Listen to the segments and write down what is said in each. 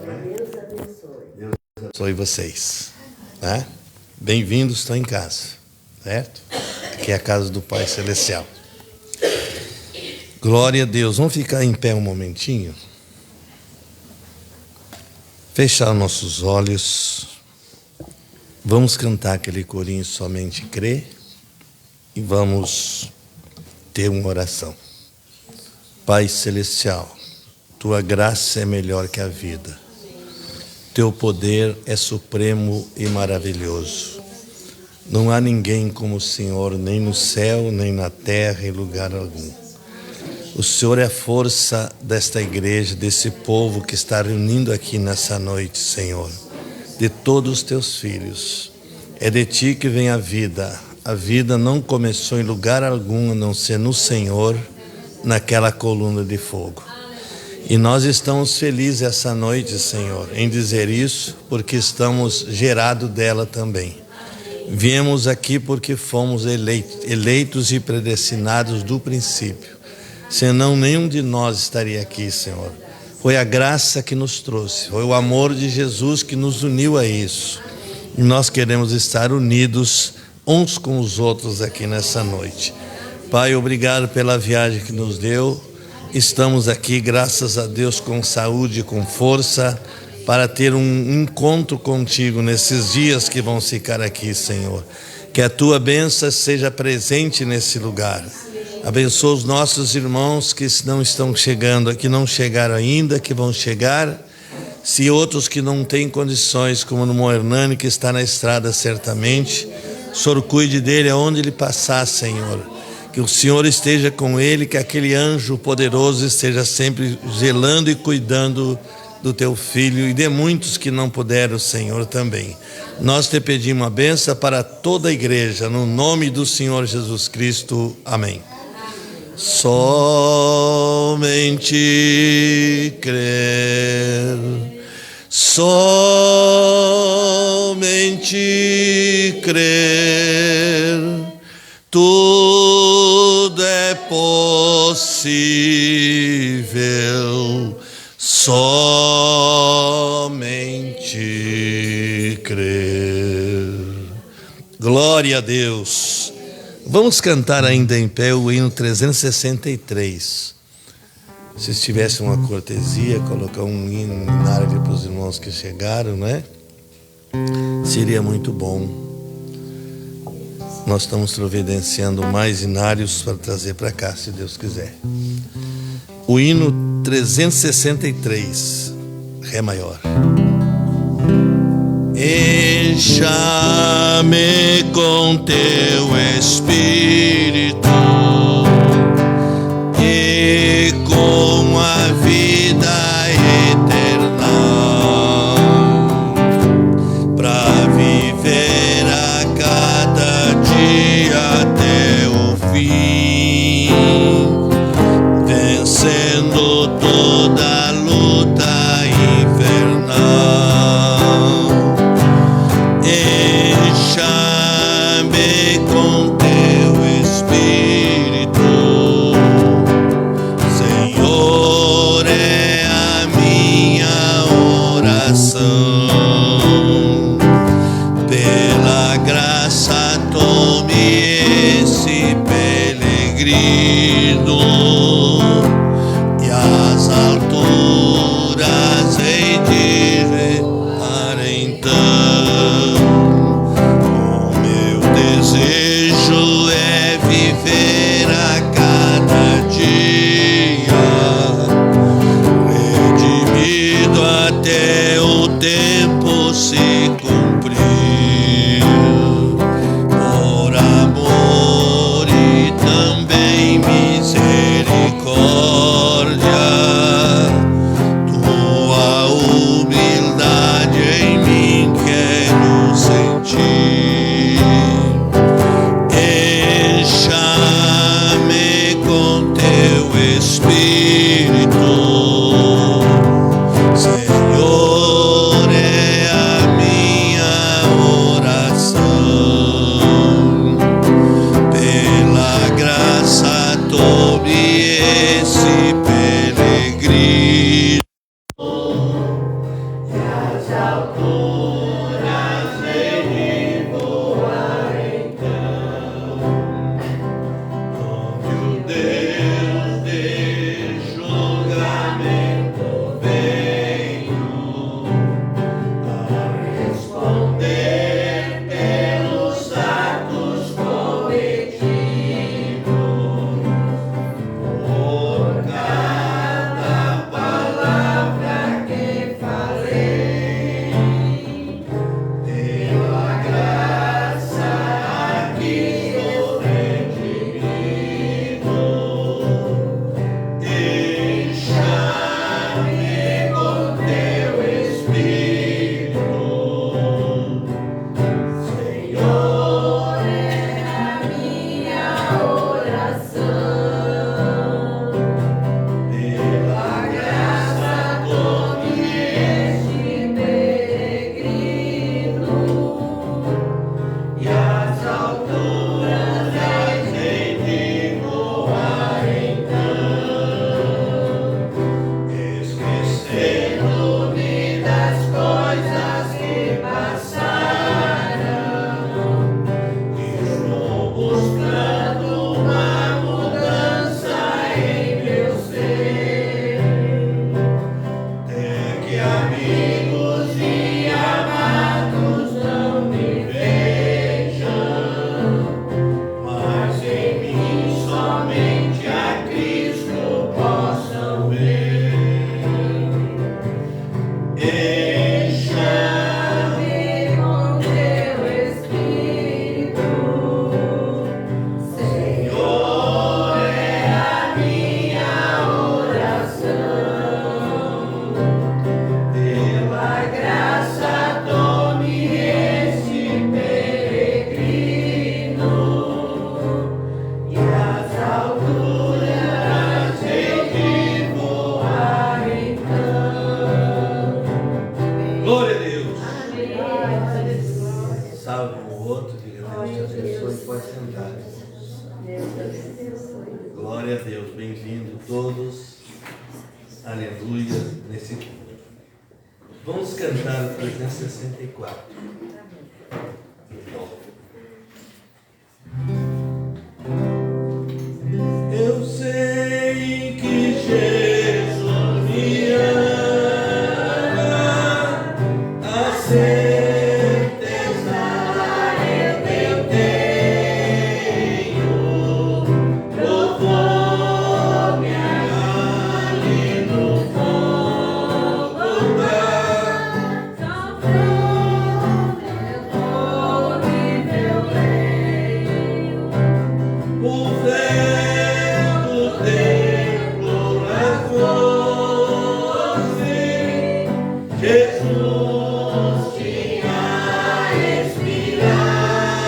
Deus abençoe. Deus abençoe vocês. Né? Bem-vindos, estão em casa, certo? Aqui é a casa do Pai Celestial. Glória a Deus. Vamos ficar em pé um momentinho? Fechar nossos olhos. Vamos cantar aquele corinho Somente Crê e vamos ter uma oração. Pai Celestial, Tua graça é melhor que a vida. Teu poder é supremo e maravilhoso. Não há ninguém como o Senhor, nem no céu, nem na terra, em lugar algum. O Senhor é a força desta igreja, desse povo que está reunindo aqui nessa noite, Senhor. De todos os teus filhos. É de ti que vem a vida. A vida não começou em lugar algum, a não ser no Senhor, naquela coluna de fogo. E nós estamos felizes essa noite, Senhor, em dizer isso, porque estamos gerados dela também. Viemos aqui porque fomos eleitos e predestinados do princípio. Senão nenhum de nós estaria aqui, Senhor. Foi a graça que nos trouxe, foi o amor de Jesus que nos uniu a isso. E nós queremos estar unidos uns com os outros aqui nessa noite. Pai, obrigado pela viagem que nos deu. Estamos aqui, graças a Deus, com saúde, com força, para ter um encontro contigo nesses dias que vão ficar aqui, Senhor. Que a tua bênção seja presente nesse lugar. Abençoa os nossos irmãos que não estão chegando aqui, não chegaram ainda, que vão chegar. Se outros que não têm condições, como no Hernani, que está na estrada certamente, o Senhor cuide dele aonde ele passar, Senhor. Que o Senhor esteja com ele, que aquele anjo poderoso esteja sempre zelando e cuidando do teu filho e de muitos que não puderam, Senhor, também. Nós te pedimos a bênção para toda a igreja, no nome do Senhor Jesus Cristo. Amém. Somente crer, somente crer, tudo é possível, somente crer. Glória a Deus. Vamos cantar ainda em pé o hino 363. Se tivesse uma cortesia, colocar um hino na área para os irmãos que chegaram, né? Seria muito bom. Nós estamos providenciando mais hinários para trazer para cá, se Deus quiser. O hino 363, Ré maior. Encha-me com teu Espírito e com a vida eterna, para viver a cada dia até o fim, vencendo toda a luta infernal. Encha-me com teu Espírito, Senhor, é a minha oração. Pela graça tome esse peregrino e as alturas todos. Aleluia. Vamos cantar o 364. Eu sei que Jesus me ama, a certeza eu tenho, louvor-me ali no fogo da meu leito, o véu do templo rasgou-se, Jesus tinha expirado,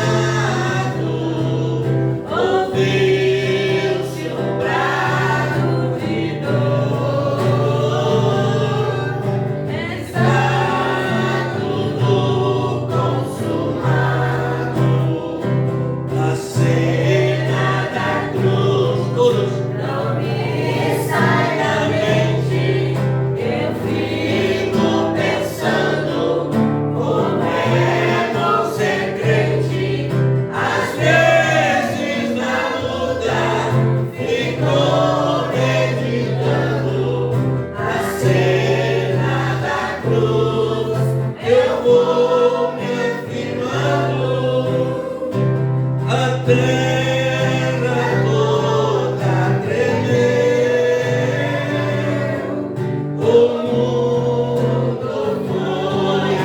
ouviu-se um brado de dor, está tudo consumado. A cena da cruz, todos, não me sai da mente. Eu fico pensando como é bom ser crente. Às vezes na luta fico meditando a cena da cruz. Eu vou me firmando. A terra toda tremeu, o mundo foi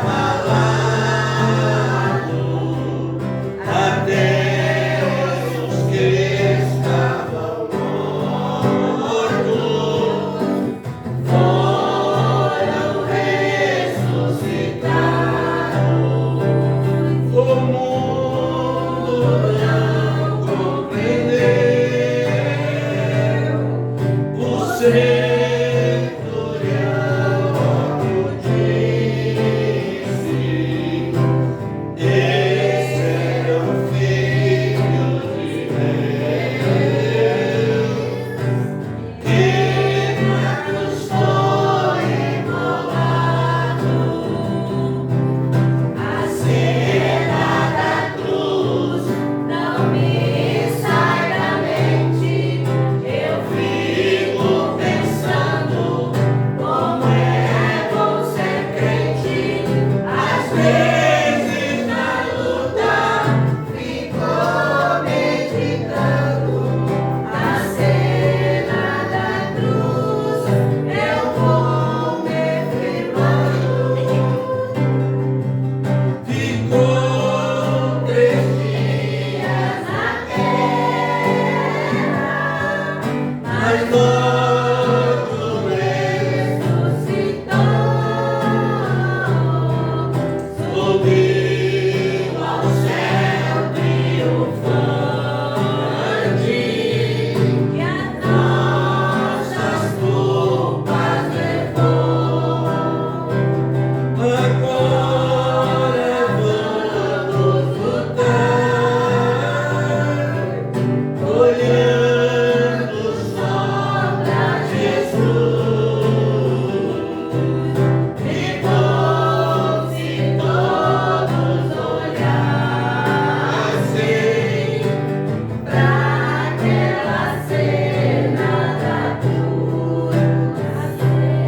abalado, até os que estavam mortos foram ressuscitados. O mundo não compreendeu, o centurião disse: esse era o filho de Deus, que na cruz foi imolado. A cena da cruz não me sai da mente. Eu fico pensando como é bom ser crente. Às vezes na luta fico meditando a cena da cruz. Eu vou me firmando. Ficou 3 dias na terra, mas logo ressuscitou, subiu ao céu triunfante, e as nossas culpas levou. Agora vamos lutar, olhando só pra Jesus. E bom se todos olhassem pra aquela cena da cruz.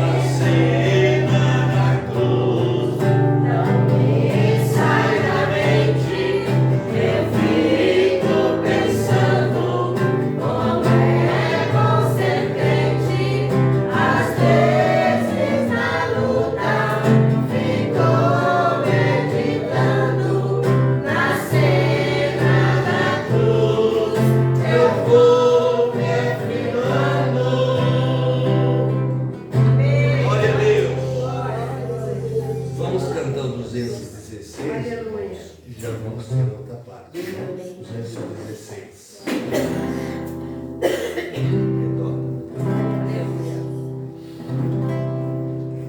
A cena da cruz não me sai da mente. Eu fico pensando como é bom ser crente. Às vezes na luta fico meditando na cena da cruz. Eu vou me firmando. Glória a Deus. Vamos cantar o 216. E já vamos ter outra parte. 216.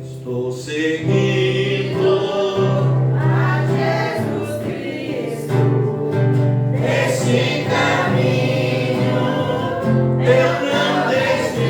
Estou seguindo a Jesus Cristo, esse caminho eu não desvio.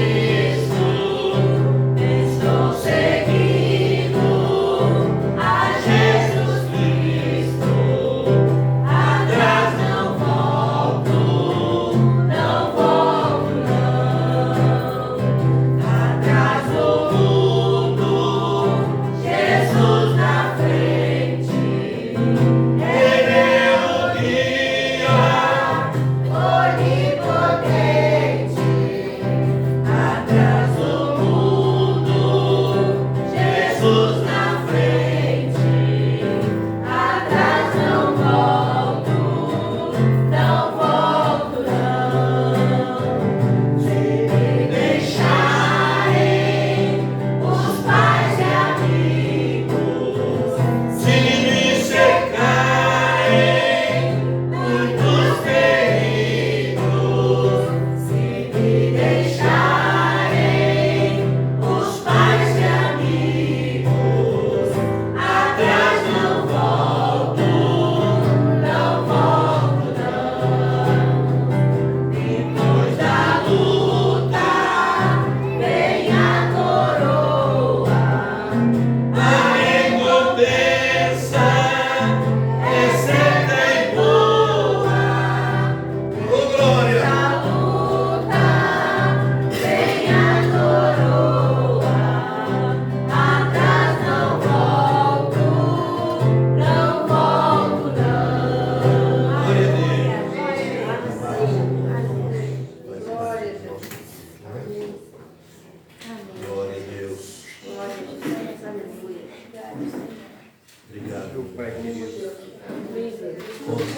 Pai querido.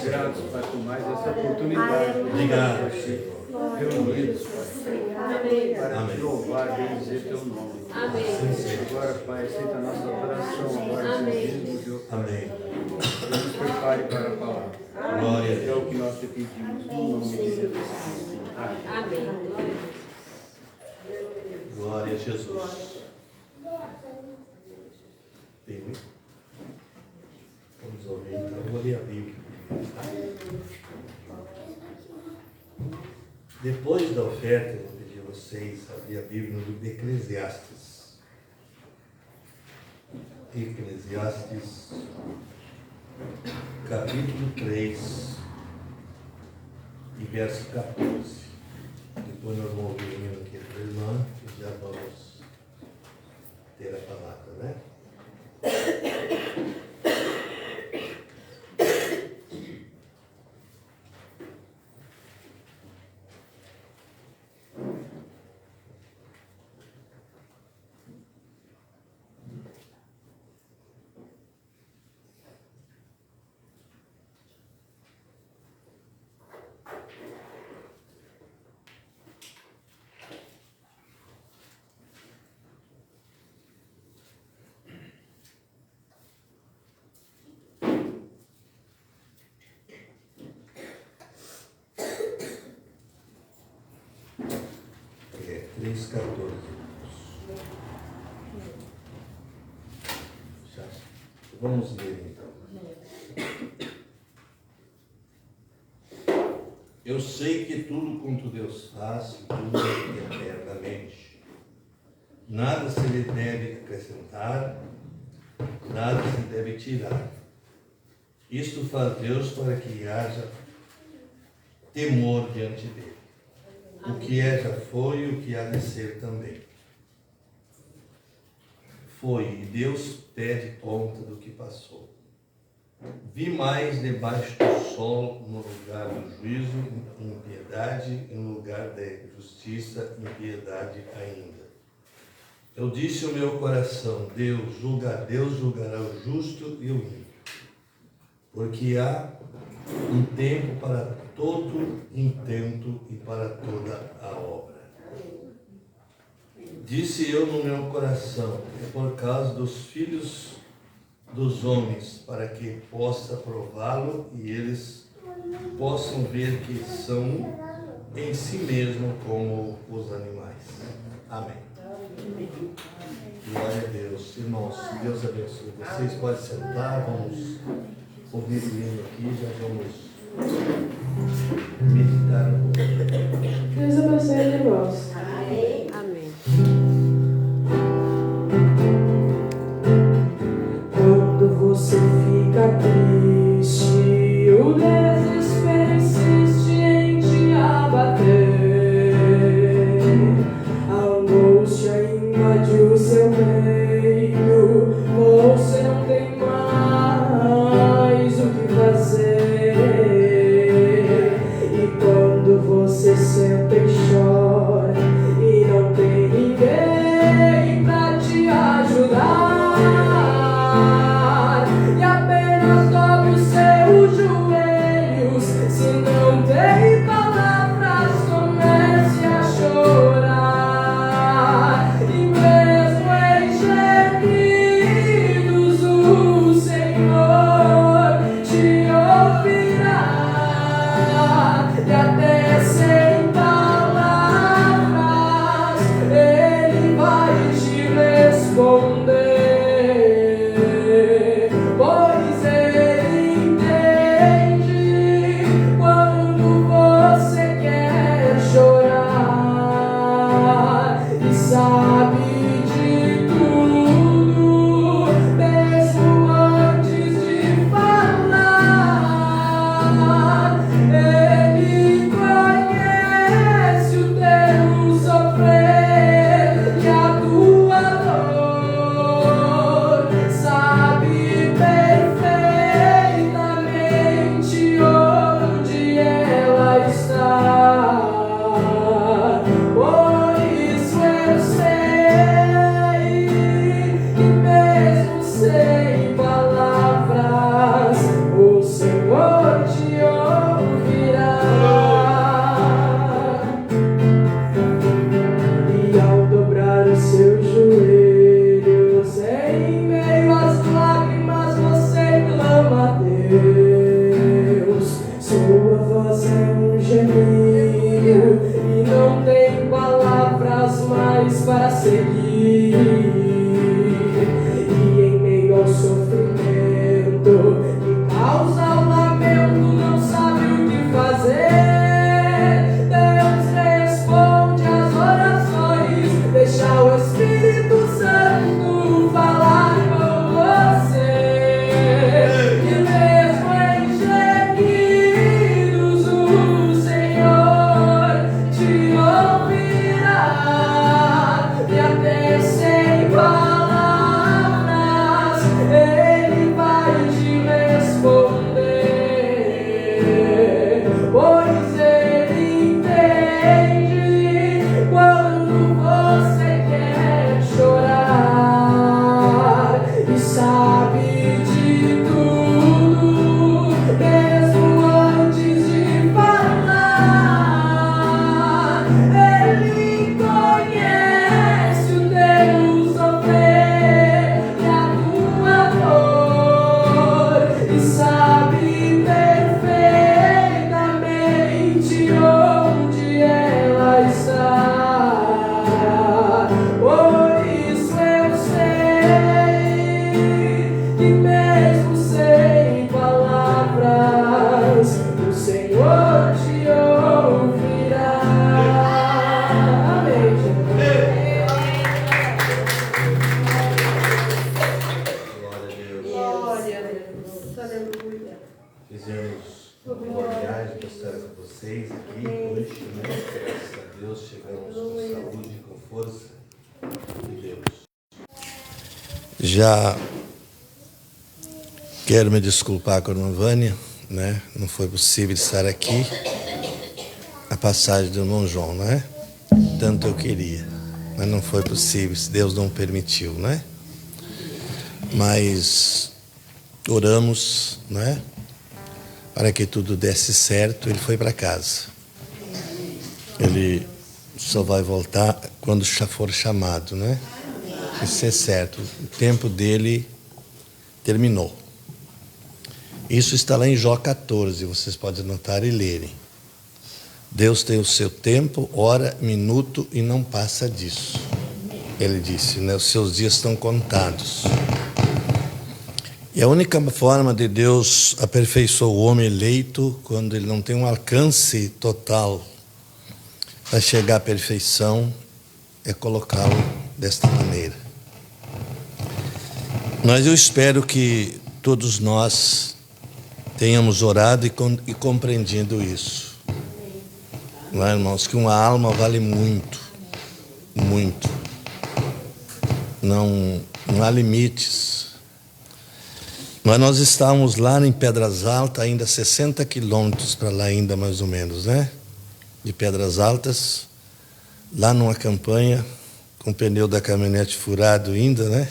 Grato, Pai, por mais essa oportunidade. Obrigado, Reunidos, Pai, para te louvar e bendizer teu nome. Agora, Pai, aceita a nossa adoração agora, Deus. Amém. Nos prepare para a palavra. Glória a É Deus. o que nós te pedimos, no nome de Jesus. Amém. Glória a Jesus. Tem muito? Vamos ouvir então. Eu vou ler a Bíblia. Depois da oferta, eu vou pedir a vocês abrir a Bíblia no livro de Eclesiastes. Eclesiastes, capítulo 3, e verso 14. Depois nós vamos ouvir o hino aqui da irmã e já vamos ter a palavra, né? É 3,14. Vamos ler então. Eu sei que tudo quanto Deus faz, tudo é eternamente. Nada se lhe deve acrescentar, nada se deve tirar. Isto faz Deus para que haja temor diante dele. O que é já foi, o que há de ser também. Foi, e Deus pede conta do que passou. Vi mais debaixo do sol, no lugar do juízo, impiedade, e no lugar da justiça, impiedade ainda. Eu disse ao meu coração, Deus julgará o justo e o ímpio. Porque há um tempo para todo intento e para toda a obra. Disse eu no meu coração, é por causa dos filhos dos homens, para que possa prová-lo e eles possam ver que são em si mesmo como os animais. Amém. Glória a Deus. Irmãos, Deus abençoe. Vocês podem sentar, vamos ouvir o hino aqui, já vamos meditar um pouco. Deus abençoe, irmãos. Amém. Amém. Quando você fica triste, o desespero insiste em te abater. A angústia invade o seu peito, você não tem mais o que fazer. E quando você senta e chora e não tem ninguém pra te ajudar, e apenas dobre os seus joelhos, se não tem palavras, comece a chorar. E mesmo em Já quero me desculpar com a irmã Vânia, né? Não foi possível estar aqui. A passagem do irmão João, né? Tanto eu queria, mas não foi possível, se Deus não permitiu, né? Mas oramos, né? Para que tudo desse certo. Ele foi para casa. Ele só vai voltar quando for chamado, né? Isso é certo. O tempo dele terminou. Isso está lá em Jó 14. Vocês podem anotar e lerem. Deus tem o seu tempo, hora, minuto e não passa disso. Ele disse, né? Os seus dias estão contados. E a única forma de Deus aperfeiçoar o homem eleito, quando ele não tem um alcance total para chegar à perfeição, é colocá-lo desta maneira. Mas eu espero que todos nós tenhamos orado e compreendido isso. Não é, irmãos? Que uma alma vale muito, muito. Não há limites. Mas nós estávamos lá em Pedras Altas, ainda 60 quilômetros para lá ainda mais ou menos, né? De Pedras Altas, lá numa campanha, com o pneu da caminhonete furado ainda, né?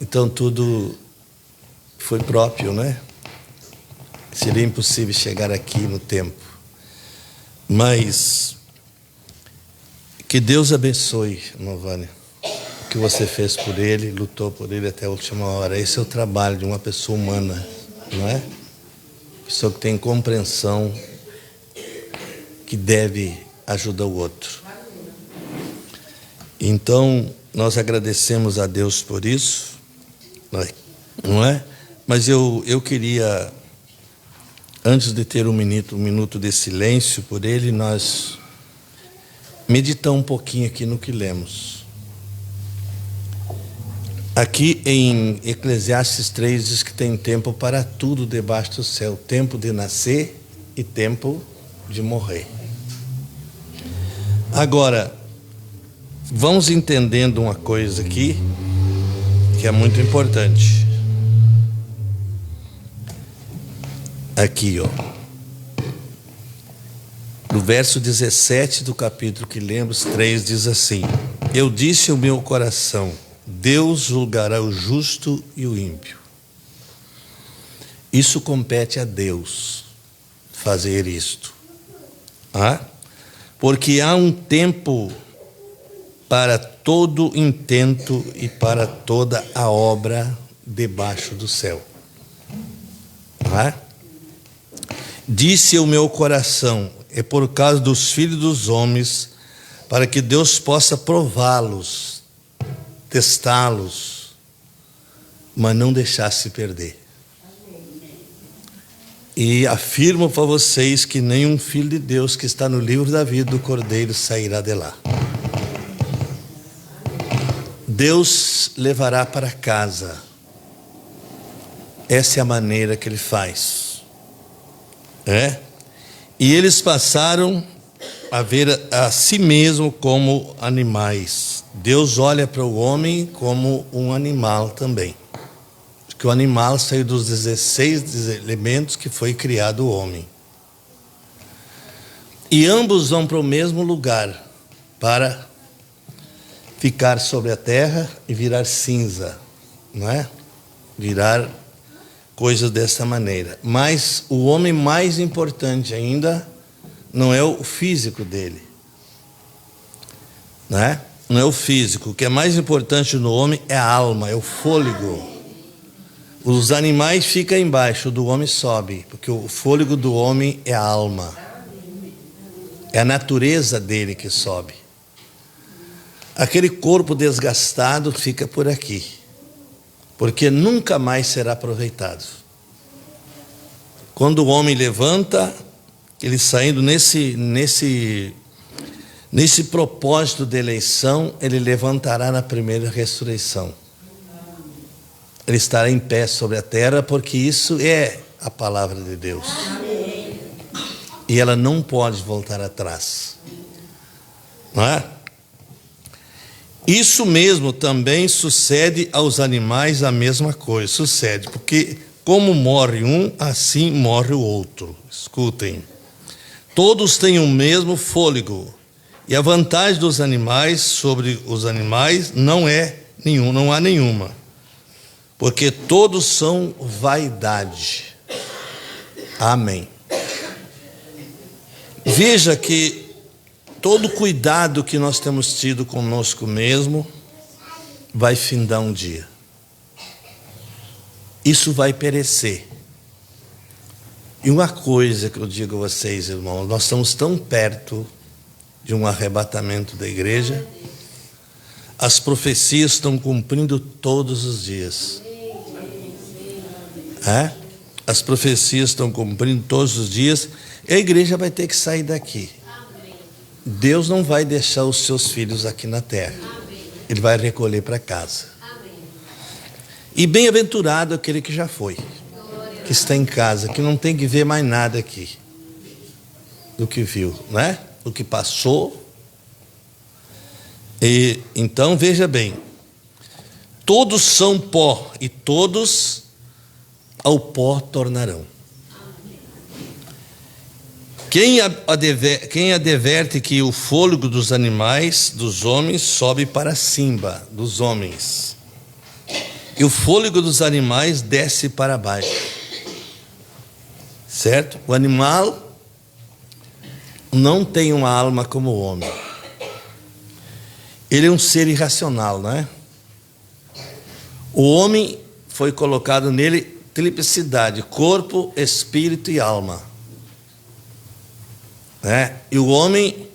Então tudo foi próprio, né? Seria impossível chegar aqui no tempo. Mas que Deus abençoe, irmã Vânia, o que você fez por ele, lutou por ele até a última hora. Esse é o trabalho de uma pessoa humana, não é? Pessoa que tem compreensão, que deve ajudar o outro. Então, nós agradecemos a Deus por isso, não é? Mas eu queria, antes de ter um minuto de silêncio por ele, nós meditar um pouquinho aqui no que lemos. Aqui em Eclesiastes 3 diz que tem tempo para tudo debaixo do céu. Tempo de nascer e tempo de morrer. Agora, vamos entendendo uma coisa aqui, que é muito importante. Aqui, ó. No verso 17 do capítulo que lemos, 3, diz assim: Eu disse ao meu coração, Deus julgará o justo e o ímpio. Isso compete a Deus, fazer isto. Porque há um tempo para todo intento e para toda a obra debaixo do céu. Disse o meu coração, é por causa dos filhos dos homens, para que Deus possa prová-los, testá-los, mas não deixar-se perder. E afirmo para vocês que nenhum filho de Deus que está no livro da vida do Cordeiro sairá de lá. Deus levará para casa. Essa é a maneira que Ele faz. E eles passaram a ver a si mesmo como animais. Deus olha para o homem como um animal também. Porque o animal saiu dos 16 elementos que foi criado o homem. E ambos vão para o mesmo lugar, para ficar sobre a terra e virar cinza, não é? Virar coisas dessa maneira. Mas o homem mais importante ainda não é o físico dele, não é? Não é o físico. O que é mais importante no homem é a alma, é o fôlego. Os animais ficam embaixo, do homem sobe, porque o fôlego do homem é a alma. É a natureza dele que sobe. Aquele corpo desgastado fica por aqui, porque nunca mais será aproveitado. Quando o homem levanta, ele saindo nesse propósito de eleição, ele levantará na primeira ressurreição. Ele estará em pé sobre a terra, porque isso é a palavra de Deus. Amém. E ela não pode voltar atrás. Não é? Isso mesmo também sucede aos animais, a mesma coisa. Sucede, porque como morre um, assim morre o outro. Escutem. Todos têm o mesmo fôlego. E a vantagem dos animais sobre os animais não há nenhuma. Porque todos são vaidade. Amém. Veja que todo cuidado que nós temos tido conosco mesmo vai findar um dia. Isso vai perecer. E uma coisa que eu digo a vocês, irmãos, nós estamos tão perto de um arrebatamento da igreja. As profecias estão cumprindo todos os dias. As profecias estão cumprindo todos os dias. E a igreja vai ter que sair daqui. Deus não vai deixar os seus filhos aqui na terra. Ele vai recolher para casa. E bem-aventurado aquele que já foi, que está em casa, que não tem que ver mais nada aqui do que viu, não é? Do que passou. E então veja bem, todos são pó e todos ao pó tornarão. Quem adverte que o fôlego dos animais, dos homens, sobe para cima dos homens, e o fôlego dos animais desce para baixo. Certo? O animal não tem uma alma como o homem. Ele é um ser irracional, não é? O homem foi colocado nele triplicidade: corpo, espírito e alma. E o homem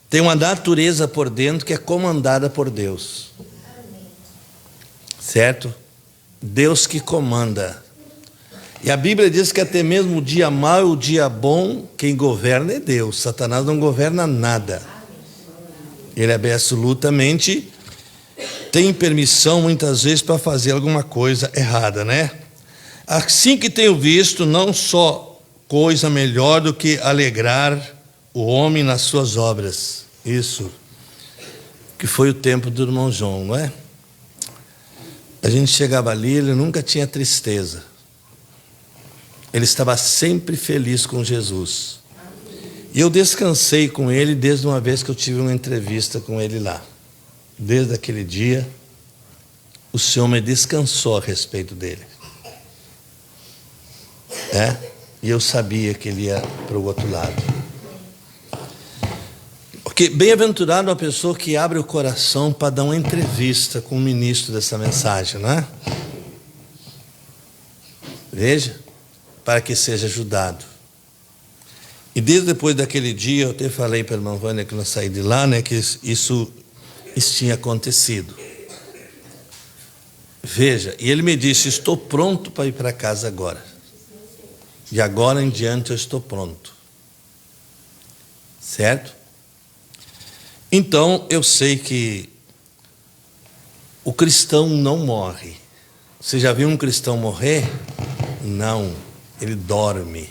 tem uma natureza por dentro que é comandada por Deus. Certo? Deus que comanda. E a Bíblia diz que até mesmo o dia mau e o dia bom, quem governa é Deus. Satanás não governa nada. Ele absolutamente tem permissão muitas vezes para fazer alguma coisa errada, né? Assim que tenho visto, não só coisa melhor do que alegrar o homem nas suas obras. Isso que foi o tempo do irmão João, não é? A gente chegava ali, ele nunca tinha tristeza. Ele estava sempre feliz com Jesus. E eu descansei com ele desde uma vez que eu tive uma entrevista com ele lá. Desde aquele dia, o Senhor me descansou a respeito dele. E eu sabia que ele ia para o outro lado. Porque bem-aventurado a pessoa que abre o coração para dar uma entrevista com o ministro dessa mensagem, não é? Veja, para que seja ajudado. E desde depois daquele dia, eu até falei para a irmã Vânia que nós saímos de lá, né, que isso tinha acontecido. Veja, e ele me disse: estou pronto para ir para casa agora. De agora em diante eu estou pronto. Certo? Então eu sei que o cristão não morre. Você já viu um cristão morrer? Não, ele dorme.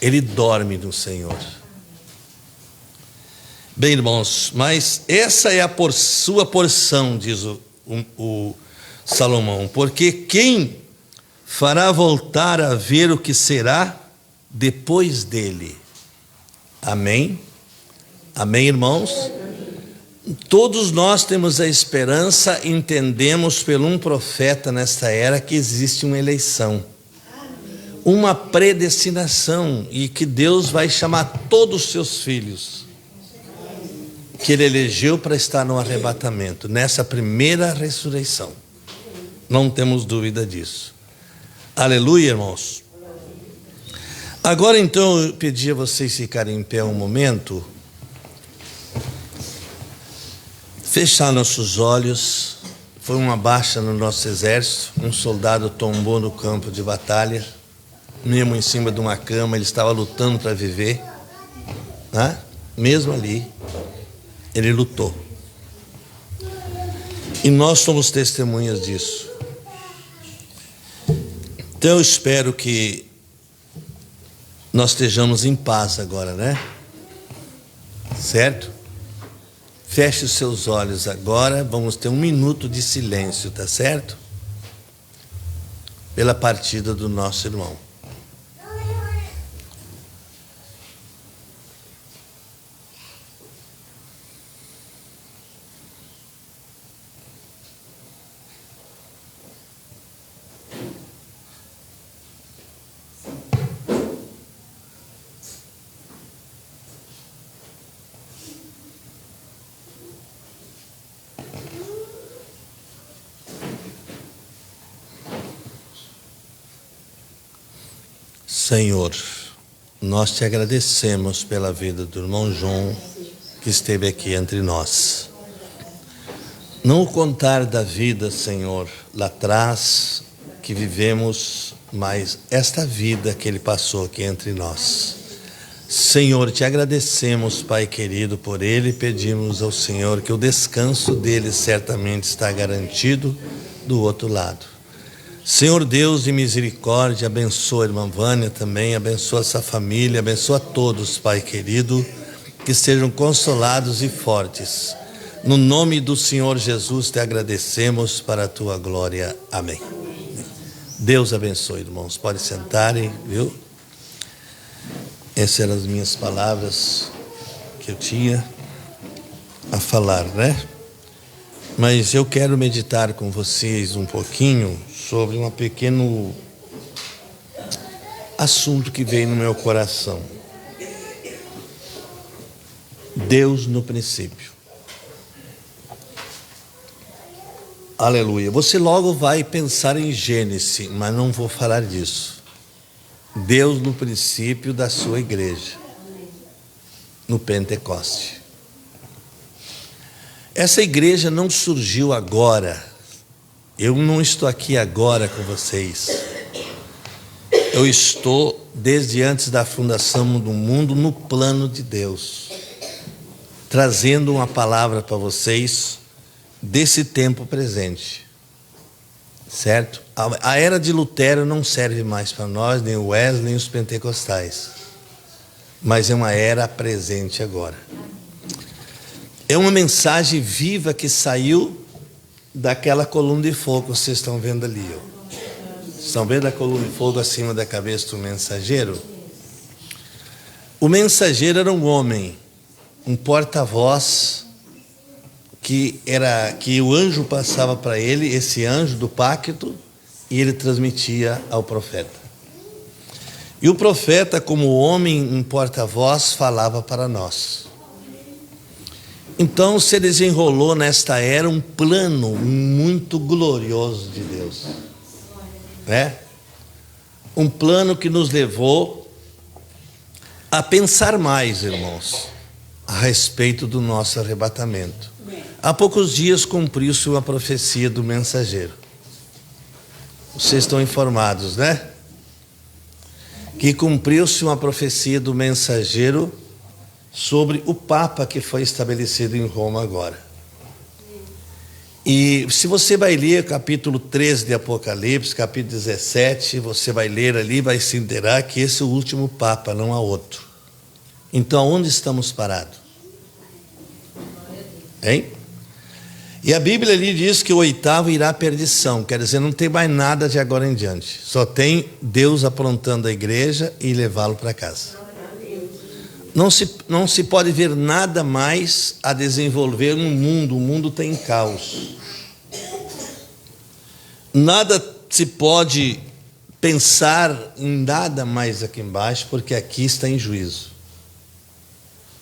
Ele dorme no Senhor. Bem, irmãos, mas essa é a sua porção, diz o Salomão, porque quem fará voltar a ver o que será depois dele? Amém? Amém, irmãos? Todos nós temos a esperança, entendemos pelo um profeta nesta era que existe uma eleição, uma predestinação, e que Deus vai chamar todos os seus filhos que ele elegeu para estar no arrebatamento, nessa primeira ressurreição. Não temos dúvida disso. Aleluia, irmãos. Agora então eu pedi a vocês ficarem em pé um momento, fechar nossos olhos. Foi uma baixa no nosso exército, um soldado tombou no campo de batalha, mesmo em cima de uma cama, ele estava lutando para viver, né? Mesmo ali, ele lutou. E nós somos testemunhas disso. Então eu espero que nós estejamos em paz agora, né? Certo? Feche os seus olhos agora, vamos ter 1 minuto de silêncio, tá certo? Pela partida do nosso irmão. Senhor, nós te agradecemos pela vida do irmão João que esteve aqui entre nós. Não o contar da vida, Senhor, lá atrás que vivemos, mas esta vida que ele passou aqui entre nós. Senhor, te agradecemos, Pai querido, por ele e pedimos ao Senhor que o descanso dele certamente está garantido do outro lado. Senhor Deus de misericórdia, abençoa a irmã Vânia também, abençoa essa família, abençoa a todos, Pai querido, que sejam consolados e fortes. No nome do Senhor Jesus te agradecemos para a tua glória. Amém. Deus abençoe, irmãos. Pode sentarem, viu? Essas eram as minhas palavras que eu tinha a falar, né? Mas eu quero meditar com vocês um pouquinho sobre um pequeno assunto que veio no meu coração. Deus no princípio. Aleluia. Você logo vai pensar em Gênesis, mas não vou falar disso. Deus no princípio da sua igreja, no Pentecoste. Essa igreja não surgiu agora. Eu não estou aqui agora com vocês. Eu estou desde antes da fundação do mundo no plano de Deus, trazendo uma palavra para vocês desse tempo presente, certo? A era de Lutero não serve mais para nós, nem o Wesley, nem os pentecostais, mas é uma era presente agora. É uma mensagem viva que saiu daquela coluna de fogo que vocês estão vendo ali. Ó. Estão vendo a coluna de fogo acima da cabeça do mensageiro? O mensageiro era um homem, um porta-voz, que o anjo passava para ele, esse anjo do pacto, e ele transmitia ao profeta. E o profeta, como homem, um porta-voz, falava para nós. Então se desenrolou nesta era um plano muito glorioso de Deus, né? Um plano que nos levou a pensar mais, irmãos, a respeito do nosso arrebatamento. Há poucos dias cumpriu-se uma profecia do mensageiro. Vocês estão informados, né? Que cumpriu-se uma profecia do mensageiro sobre o Papa que foi estabelecido em Roma agora. E se você vai ler capítulo 13 de Apocalipse, capítulo 17, você vai ler ali, vai se inteirar que esse é o último Papa, não há outro. Então, onde estamos parados? Hein? E a Bíblia ali diz que o 8º irá à perdição, quer dizer, não tem mais nada de agora em diante. Só tem Deus aprontando a igreja e levá-lo para casa. Não se pode ver nada mais a desenvolver no mundo. O mundo está em caos. Nada se pode pensar em nada mais aqui embaixo, porque aqui está em juízo.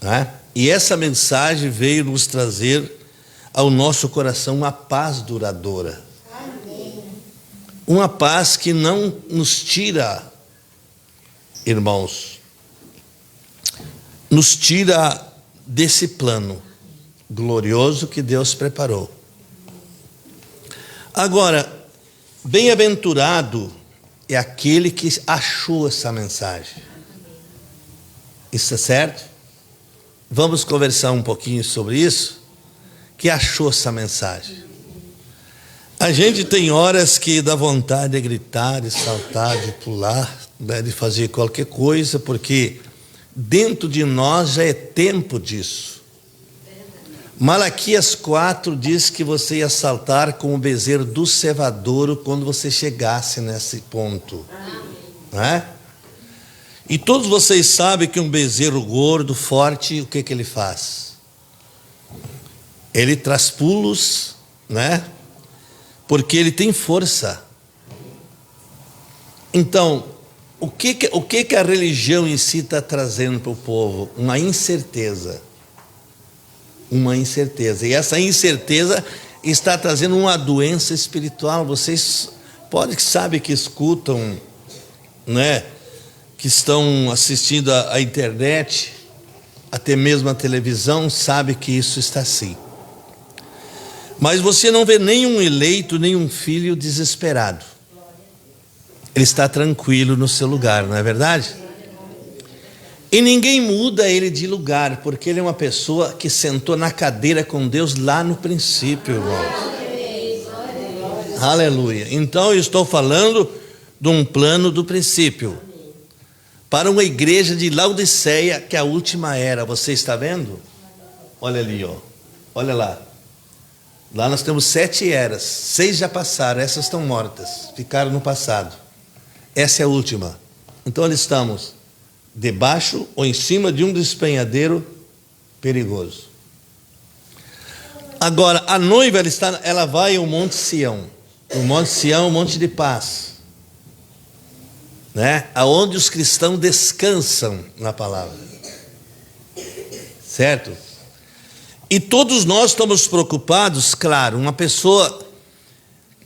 Né? E essa mensagem veio nos trazer ao nosso coração uma paz duradoura. Uma paz que não nos tira, irmãos, nos tira desse plano glorioso que Deus preparou. Agora, bem-aventurado é aquele que achou essa mensagem. Isso é certo? Vamos conversar um pouquinho sobre isso? Que achou essa mensagem. A gente tem horas que dá vontade de gritar, de saltar, de pular, né, de fazer qualquer coisa, porque dentro de nós já é tempo disso. Malaquias 4 diz que você ia saltar com o bezerro do cevadouro quando você chegasse nesse ponto. Né? E todos vocês sabem que um bezerro gordo, forte, o que ele faz? Ele traz pulos, né? Porque ele tem força. Então, o que a religião em si está trazendo para o povo? Uma incerteza. Uma incerteza. E essa incerteza está trazendo uma doença espiritual. Vocês podem saber que escutam, né? Que estão assistindo a internet, até mesmo a televisão, sabe que isso está assim. Mas você não vê nenhum eleito, nenhum filho desesperado. Ele está tranquilo no seu lugar, não é verdade? E ninguém muda ele de lugar, porque ele é uma pessoa que sentou na cadeira com Deus lá no princípio, irmãos. Aleluia. Então eu estou falando de um plano do princípio para uma igreja de Laodiceia, que é a última era. Você está vendo? Olha ali, ó. Olha lá. Lá nós temos 7 eras. 6 já passaram, essas estão mortas, ficaram no passado. Essa é a última. Então nós estamos debaixo ou em cima de um despenhadeiro perigoso. Agora, a noiva, ela vai ao Monte Sião. O Monte Sião é um monte de paz, né? Aonde os cristãos descansam na palavra, certo? E todos nós estamos preocupados, claro. Uma pessoa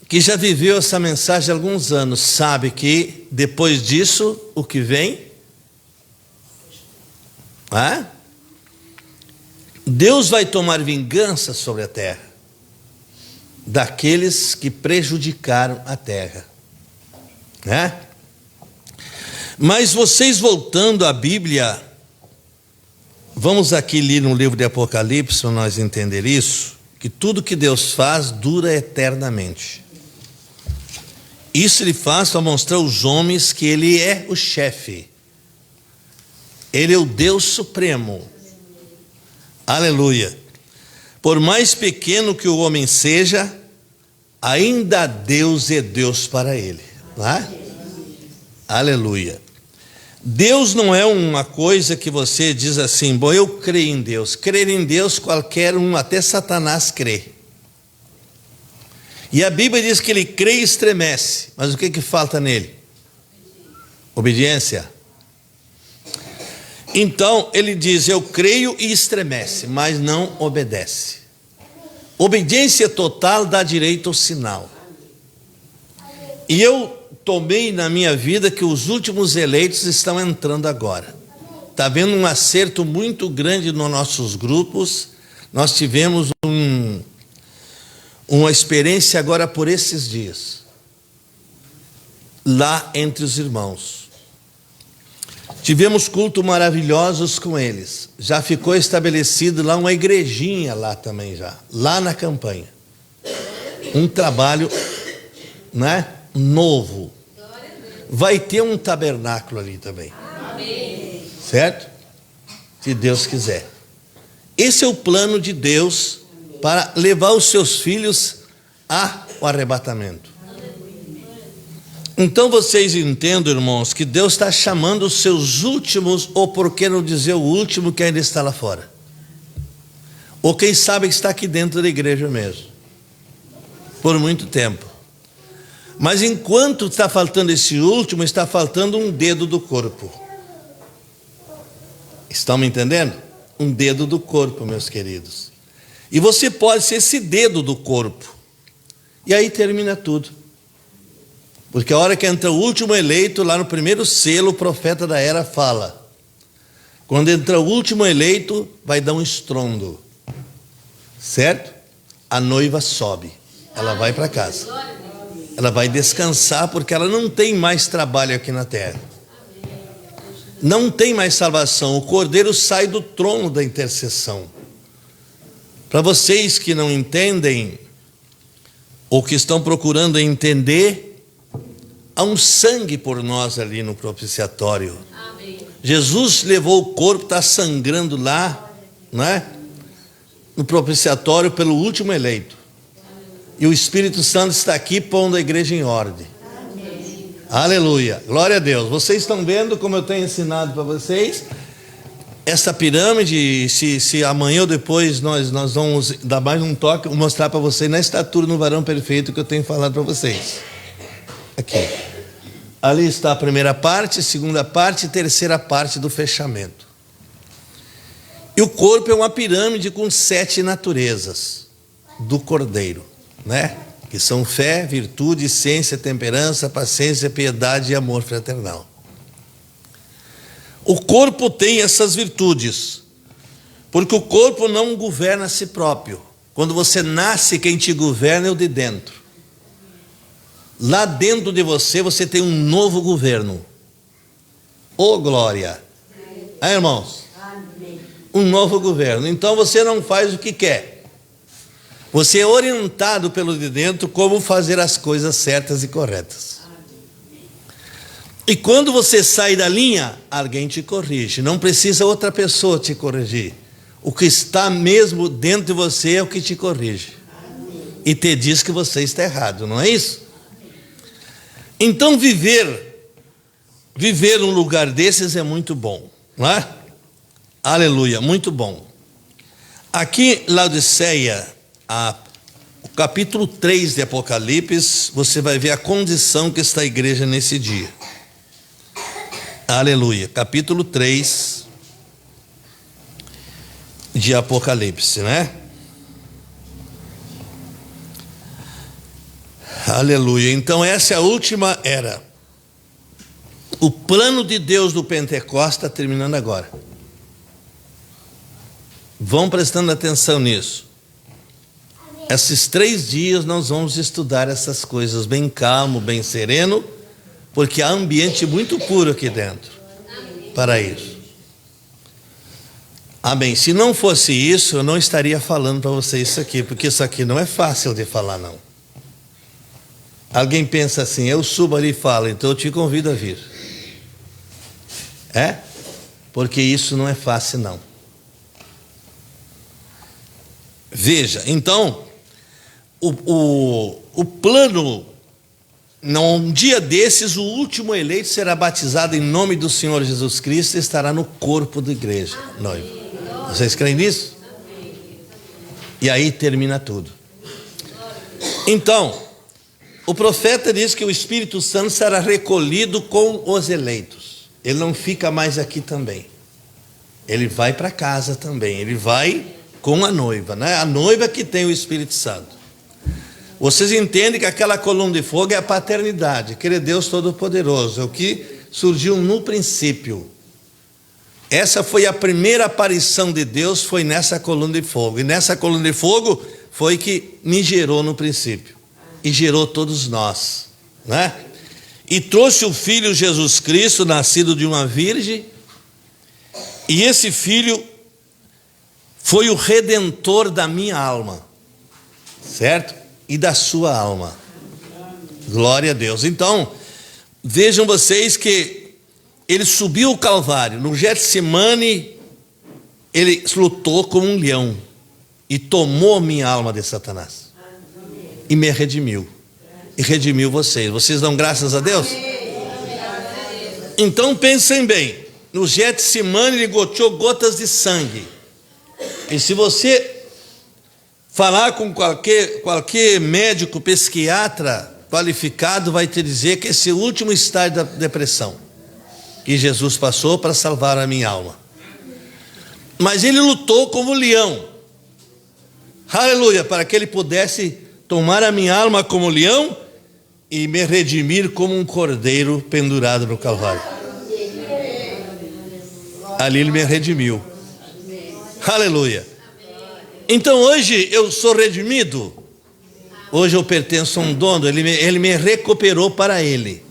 que já viveu essa mensagem há alguns anos sabe que depois disso o que vem, Deus vai tomar vingança sobre a terra daqueles que prejudicaram a terra, né? Mas vocês, voltando à Bíblia, vamos aqui ler no livro de Apocalipse para nós entender isso, que tudo que Deus faz dura eternamente. Isso ele faz para mostrar aos homens que ele é o chefe. Ele é o Deus supremo. Aleluia. Por mais pequeno que o homem seja, ainda Deus é Deus para ele. Não é? Aleluia. Deus não é uma coisa que você diz assim, bom, eu creio em Deus. Crer em Deus qualquer um, até Satanás crê. E a Bíblia diz que ele crê e estremece. Mas o que falta nele? Obediência. Então ele diz, eu creio e estremece, mas não obedece. Obediência total dá direito ao sinal. E eu tomei na minha vida que os últimos eleitos estão entrando agora. Está havendo um acerto muito grande nos nossos grupos. Nós tivemos uma experiência agora por esses dias, lá entre os irmãos. Tivemos cultos maravilhosos com eles. Já ficou estabelecido lá uma igrejinha lá também já, lá na campanha. Um trabalho, né, novo. Vai ter um tabernáculo ali também. Certo? Se Deus quiser. Esse é o plano de Deus para levar os seus filhos ao arrebatamento. Então vocês entendem, irmãos, que Deus está chamando os seus últimos, ou por que não dizer o último que ainda está lá fora? Ou quem sabe que está aqui dentro da igreja mesmo, por muito tempo. Mas enquanto está faltando esse último, está faltando um dedo do corpo. Estão me entendendo? Um dedo do corpo, meus queridos. E você pode ser esse dedo do corpo. E aí termina tudo. Porque a hora que entra o último eleito, lá no primeiro selo, o profeta da era fala. Quando entra o último eleito, vai dar um estrondo. Certo? A noiva sobe. Ela vai para casa. Ela vai descansar, porque ela não tem mais trabalho aqui na terra. Não tem mais salvação. O cordeiro sai do trono da intercessão. Para vocês que não entendem, ou que estão procurando entender, há um sangue por nós ali no propiciatório. Amém. Jesus levou o corpo, está sangrando lá, não é? no propiciatório pelo último eleito. E o Espírito Santo está aqui pondo a igreja em ordem. Aleluia, glória a Deus. Vocês estão vendo como eu tenho ensinado para vocês? Essa pirâmide, se amanhã ou depois nós vamos dar mais um toque, vou mostrar para vocês na estatura no varão perfeito que eu tenho falado para vocês. Aqui. Ali está a primeira parte, segunda parte e terceira parte do fechamento. E o corpo é uma pirâmide com 7 naturezas do Cordeiro, né? Que são fé, virtude, ciência, temperança, paciência, piedade e amor fraternal. O corpo tem essas virtudes, porque o corpo não governa a si próprio. Quando você nasce, quem te governa é o de dentro. Lá dentro de você, você tem um novo governo. Ô glória! Aí, irmãos? Um novo governo. Então você não faz o que quer. Você é orientado pelo de dentro como fazer as coisas certas e corretas. E quando você sai da linha, alguém te corrige. Não precisa outra pessoa te corrigir. O que está mesmo dentro de você é o que te corrige. E te diz que você está errado, não é isso? Então viver num lugar desses é muito bom, não é? Aleluia, muito bom. Aqui, Laodiceia, o capítulo 3 de Apocalipse, você vai ver a condição que está a igreja nesse dia. Aleluia, capítulo 3 de Apocalipse, né? Aleluia, então essa é a última era. O plano de Deus do Pentecostes está terminando agora. Vão prestando atenção nisso. Esses 3 dias nós vamos estudar essas coisas bem calmo, bem sereno, porque há ambiente muito puro aqui dentro para isso. Amém. Se não fosse isso, eu não estaria falando para vocês isso aqui, porque isso aqui não é fácil de falar, não. Alguém pensa assim, eu subo ali e falo, então eu te convido a vir. É? Porque isso não é fácil, não. Veja, então, o plano, num dia desses, o último eleito será batizado em nome do Senhor Jesus Cristo e estará no corpo da igreja, noiva. Vocês creem nisso? E aí termina tudo. Então, o profeta diz que o Espírito Santo será recolhido com os eleitos. Ele não fica mais aqui também. Ele vai para casa também. Ele vai com a noiva, né? A noiva que tem o Espírito Santo. Vocês entendem que aquela coluna de fogo é a paternidade, aquele Deus Todo-Poderoso, é o que surgiu no princípio. Essa foi a primeira aparição de Deus, foi nessa coluna de fogo. E nessa coluna de fogo foi que me gerou no princípio. E gerou todos nós, né? E trouxe o Filho Jesus Cristo, nascido de uma virgem. E esse Filho foi o redentor da minha alma, certo? E da sua alma. Glória a Deus. Então, vejam vocês que ele subiu o Calvário. No Getsemane, ele lutou como um leão e tomou minha alma de Satanás. E me redimiu. E redimiu vocês. Vocês dão graças a Deus? Então pensem bem. No Getsemane ele goteou gotas de sangue. E se você falar com qualquer médico, psiquiatra qualificado, vai te dizer que esse é o último estágio da depressão que Jesus passou para salvar a minha alma. Mas ele lutou como leão. Aleluia, para que ele pudesse tomar a minha alma como leão e me redimir como um cordeiro pendurado no Calvário. Ali ele me redimiu. Aleluia. Então hoje eu sou redimido. Hoje eu pertenço a um dono. Ele me recuperou para ele.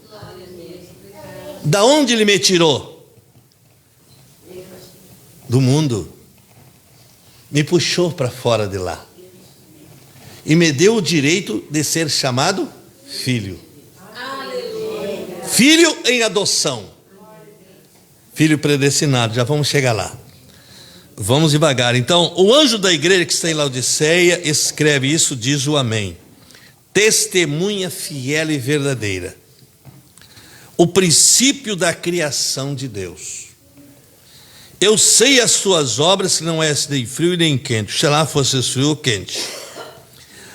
Da onde ele me tirou? Do mundo. Me puxou para fora de lá. E me deu o direito de ser chamado filho. Filho em adoção. Filho predestinado, já vamos chegar lá. Vamos devagar. Então, o anjo da igreja que está em Laodiceia escreve isso, diz o amém. Testemunha fiel e verdadeira. O princípio da criação de Deus. Eu sei as tuas obras, que não és nem frio nem quente. Oxalá fosses frio ou quente.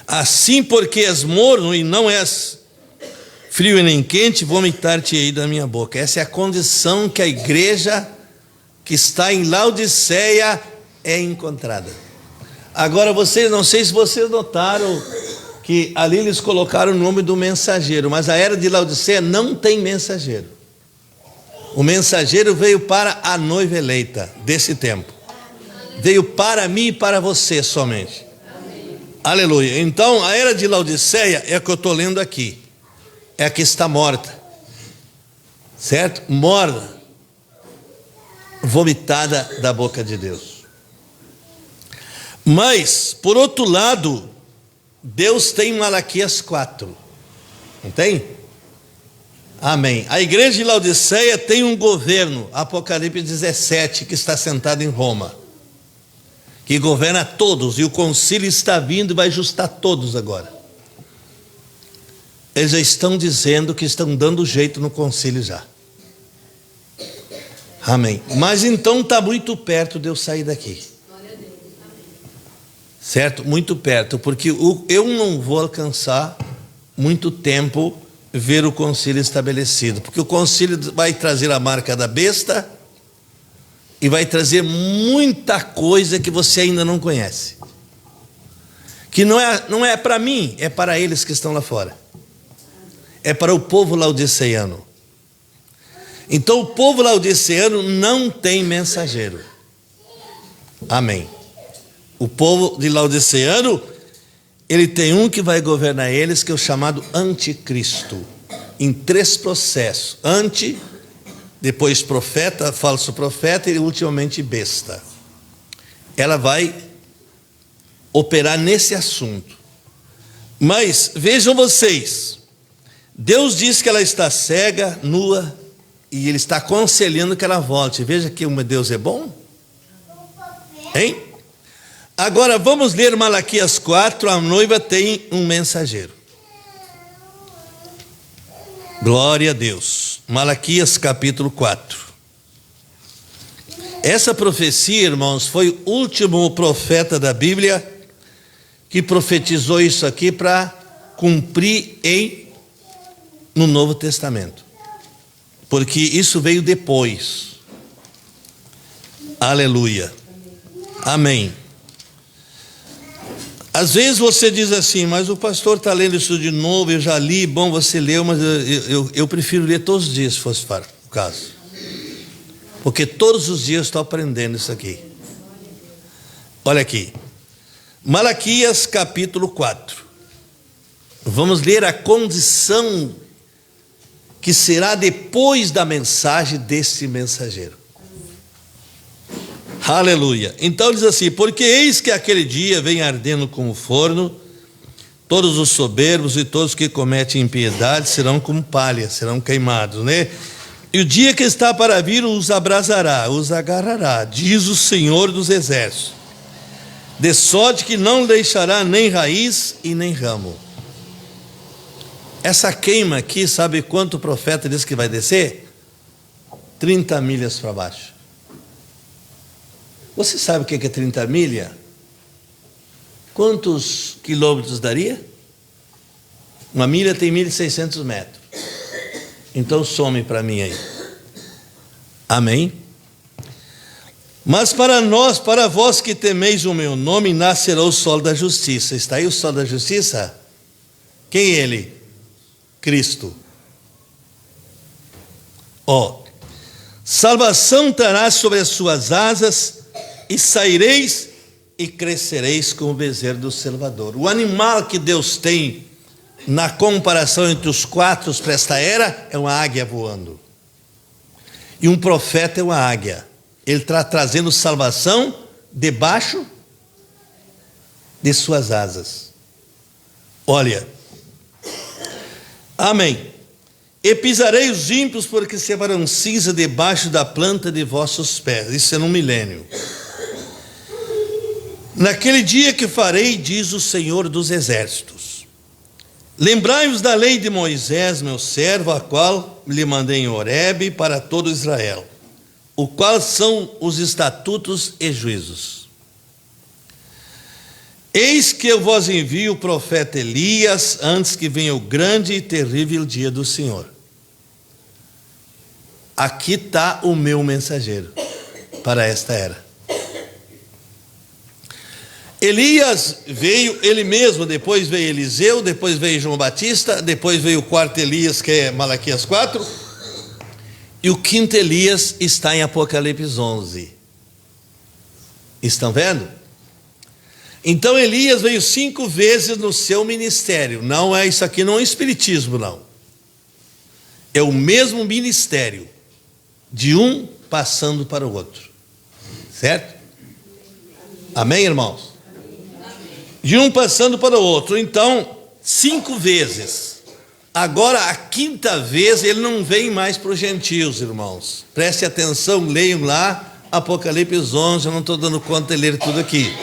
Assim, porque és morno e não és frio e nem quente, vomitar-te-ei da minha boca. Essa é a condição que a igreja que está em Laodiceia é encontrada. Agora, vocês, não sei se vocês notaram que ali eles colocaram o nome do mensageiro, mas a era de Laodiceia não tem mensageiro. O mensageiro veio para a noiva eleita desse tempo. Veio para mim e para você somente. Aleluia. Então, a era de Laodiceia é a que eu estou lendo aqui. É a que está morta. Certo? Morta. Vomitada da boca de Deus. Mas, por outro lado, Deus tem Malaquias 4. Não tem? Amém. A igreja de Laodiceia tem um governo, Apocalipse 17, que está sentado em Roma, que governa todos, e o concílio está vindo e vai ajustar todos agora. Eles já estão dizendo que estão dando jeito no concílio já. Amém. Mas então está muito perto de eu sair daqui. Certo? Muito perto, porque eu não vou alcançar muito tempo ver o concílio estabelecido, porque o concílio vai trazer a marca da besta e vai trazer muita coisa que você ainda não conhece, que não é para mim, é para eles que estão lá fora, é para o povo laodiceano. Então o povo laodiceano não tem mensageiro. Amém. O povo de Laodiceano, ele tem um que vai governar eles, que é o chamado anticristo, em 3 processos: depois profeta, falso profeta e ultimamente besta. Ela vai operar nesse assunto. Mas vejam vocês, Deus diz que ela está cega, nua, e Ele está aconselhando que ela volte. Veja que o Deus é bom. Hein? Agora vamos ler Malaquias 4, a noiva tem um mensageiro. Glória a Deus. Malaquias capítulo 4. Essa profecia, irmãos, foi o último profeta da Bíblia que profetizou isso aqui para cumprir no Novo Testamento. Porque isso veio depois. Aleluia. Amém. Às vezes você diz assim, mas o pastor está lendo isso de novo, eu já li, bom, você leu, mas eu prefiro ler todos os dias, se fosse para o caso. Porque todos os dias estou aprendendo isso aqui. Olha aqui, Malaquias capítulo 4. Vamos ler a condição que será depois da mensagem desse mensageiro. Aleluia. Então diz assim: porque eis que aquele dia vem ardendo como forno, todos os soberbos e todos que cometem impiedade serão como palha, serão queimados, né? E o dia que está para vir os abrasará, os agarrará, diz o Senhor dos Exércitos, de sorte que não deixará nem raiz e nem ramo. Essa queima aqui, sabe quanto o profeta diz que vai descer? 30 milhas para baixo. Você sabe o que é 30 milhas? Quantos quilômetros daria? Uma milha tem 1.600 metros. Então some para mim aí. Amém? Mas para nós, para vós que temeis o meu nome, nascerá o sol da justiça. Está aí o sol da justiça? Quem é ele? Cristo. Salvação terá sobre as suas asas, e saireis e crescereis como o bezerro do Salvador. O animal que Deus tem na comparação entre os 4 para esta era é uma águia voando. E um profeta é uma águia. Ele está trazendo salvação debaixo de suas asas. Olha. Amém. E pisarei os ímpios, porque se farão cinza debaixo da planta de vossos pés. Isso é no milênio. Naquele dia que farei, diz o Senhor dos Exércitos, lembrai-vos da lei de Moisés, meu servo, a qual lhe mandei em Horebe para todo Israel, o qual são os estatutos e juízos. Eis que eu vos envio o profeta Elias, antes que venha o grande e terrível dia do Senhor. Aqui está o meu mensageiro para esta era. Elias veio ele mesmo, depois veio Eliseu, depois veio João Batista, depois veio o quarto Elias, que é Malaquias 4, e o quinto Elias está em Apocalipse 11. Estão vendo? Então Elias veio 5 vezes no seu ministério. Não é isso aqui, não é espiritismo, não. É o mesmo ministério, de um passando para o outro. Certo? Amém, irmãos? De um passando para o outro. Então, 5 vezes. Agora, a 5ª vez, ele não vem mais para os gentios, irmãos. Preste atenção, leiam lá Apocalipse 11. Eu não estou dando conta de ler tudo aqui.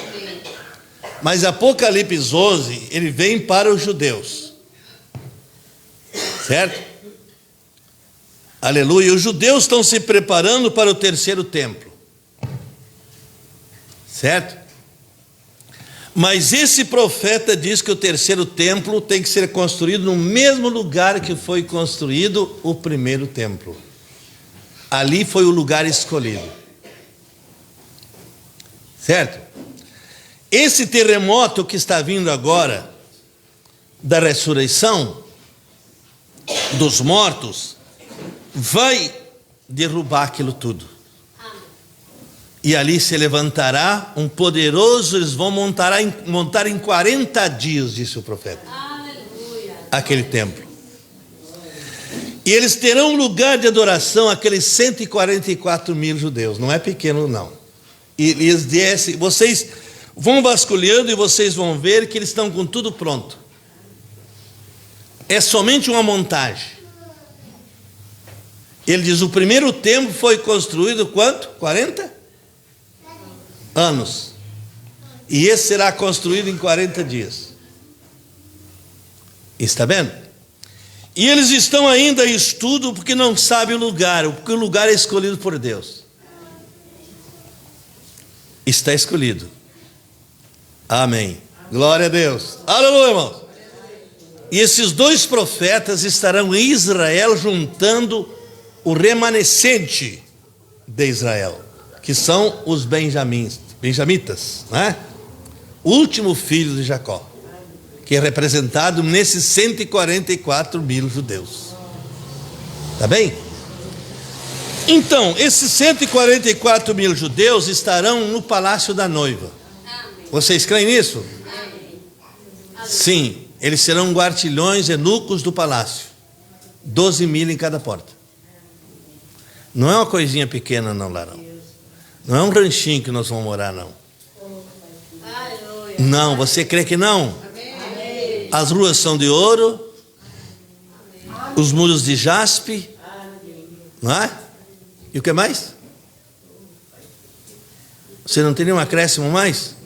Mas Apocalipse 11, ele vem para os judeus. Certo? Aleluia. Os judeus estão se preparando para o 3º templo. Certo? Mas esse profeta diz que o 3º templo tem que ser construído no mesmo lugar que foi construído o 1º templo. Ali foi o lugar escolhido. Certo? Esse terremoto que está vindo agora, da ressurreição dos mortos, vai derrubar aquilo tudo. E ali se levantará um poderoso, eles vão montar em 40 dias, disse o profeta. Aleluia. Aquele templo. E eles terão um lugar de adoração, aqueles 144 mil judeus. Não é pequeno, não. E eles descem, vocês vão vasculhando e vocês vão ver que eles estão com tudo pronto. É somente uma montagem. Ele diz, o 1º templo foi construído quanto? 40 anos. E esse será construído em 40 dias. Está vendo? E eles estão ainda em estudo porque não sabem o lugar, porque o lugar é escolhido por Deus. Está escolhido. Amém. Glória a Deus. Aleluia, irmãos. E esses 2 profetas estarão em Israel juntando o remanescente de Israel, que são os benjamitas, né? O último filho de Jacó, que é representado nesses 144 mil judeus. Tá bem? Então, esses 144 mil judeus estarão no palácio da noiva. Vocês creem nisso? Sim, eles serão guardiões, eunucos do palácio. 12 mil em cada porta. Não é uma coisinha pequena, não, lá não. Não é um ranchinho que nós vamos morar, não. Não, você crê que não? As ruas são de ouro, os muros de jaspe, não é? E o que mais? Você não tem nenhum acréscimo mais?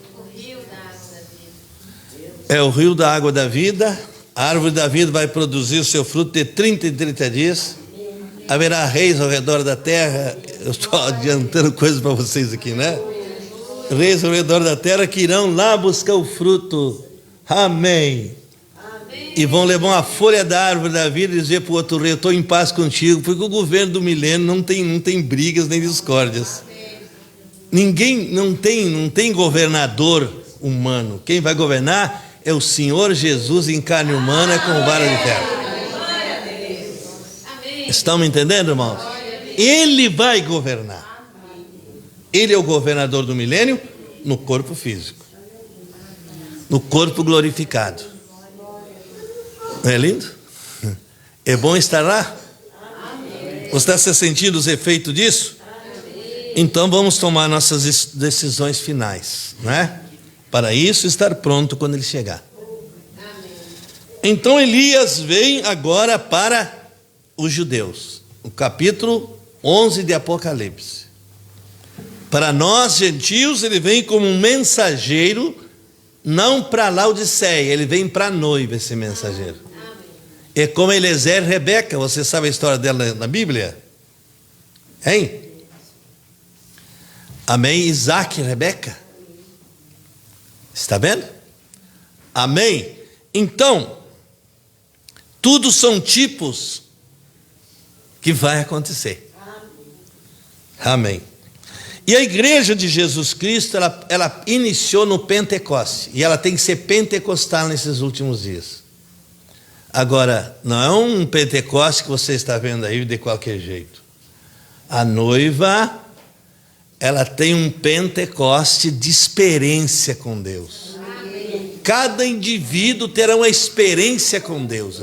É o rio da água da vida. A árvore da vida vai produzir o seu fruto de 30 em 30 dias. Haverá reis ao redor da terra. Eu estou adiantando coisas para vocês aqui, né? Reis ao redor da terra que irão lá buscar o fruto. Amém. E vão levar uma folha da árvore da vida e dizer para o outro rei, eu estou em paz contigo, porque o governo do milênio não tem brigas nem discórdias. Ninguém, não tem governador humano. Quem vai governar é o Senhor Jesus em carne humana com vara de ferro. Estão me entendendo, irmãos? Ele vai governar. Ele é o governador do milênio no corpo físico, no corpo glorificado. Não é lindo? É bom estar lá? Você está se sentindo os efeitos disso? Então vamos tomar nossas decisões finais, né? Para isso estar pronto quando ele chegar. Então Elias vem agora para os judeus. O capítulo 11 de Apocalipse. Para nós, gentios, ele vem como um mensageiro, não para Laodiceia, ele vem para a noiva, esse mensageiro. É como Eliezer e Rebeca, você sabe a história dela na Bíblia? Hein? Amém? Isaac e Rebeca. Está vendo? Amém? Então, tudo são tipos que vai acontecer. Amém. E a igreja de Jesus Cristo, ela iniciou no Pentecoste. E ela tem que ser pentecostal nesses últimos dias. Agora, não é um Pentecoste que você está vendo aí de qualquer jeito. A noiva, ela tem um Pentecoste de experiência com Deus. Cada indivíduo terá uma experiência com Deus.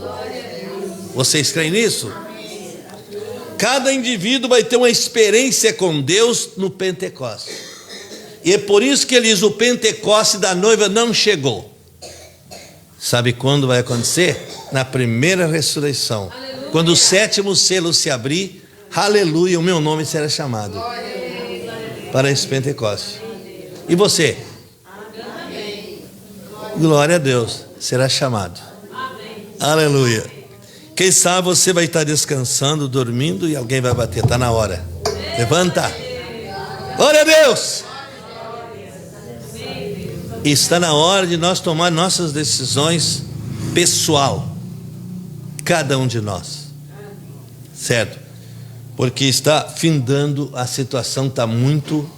Vocês creem nisso? Cada indivíduo vai ter uma experiência com Deus no Pentecoste. E é por isso que ele diz: o Pentecoste da noiva não chegou. Sabe quando vai acontecer? Na primeira ressurreição. Aleluia. Quando o 7º selo se abrir, aleluia, o meu nome será chamado para esse Pentecoste. E você? Glória a Deus, será chamado. Aleluia. Quem sabe você vai estar descansando, dormindo, e alguém vai bater. Está na hora. Levanta. Glória a Deus. Está na hora de nós tomar nossas decisões pessoal. Cada um de nós. Certo? Porque está findando, a situação está muito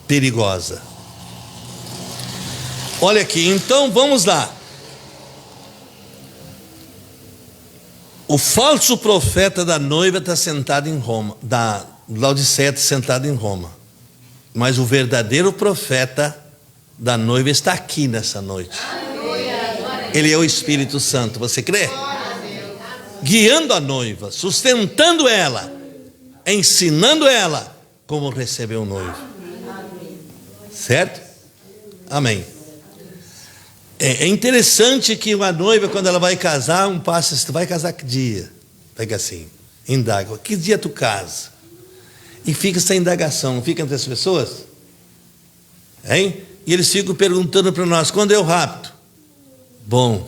perigosa. Olha aqui, então vamos lá. O falso profeta da noiva está sentado em Roma, da Laodiceia está sentado em Roma. Mas o verdadeiro profeta da noiva está aqui nessa noite. Ele é o Espírito Santo, você crê? Guiando a noiva, sustentando ela, ensinando ela como receber o noivo. Certo? Amém. É interessante que uma noiva, quando ela vai casar, um passo, tu vai casar que dia? Pega assim, indaga, que dia tu casa? E fica essa indagação, não fica entre as pessoas? Hein? E eles ficam perguntando para nós, quando é o rapto? Bom,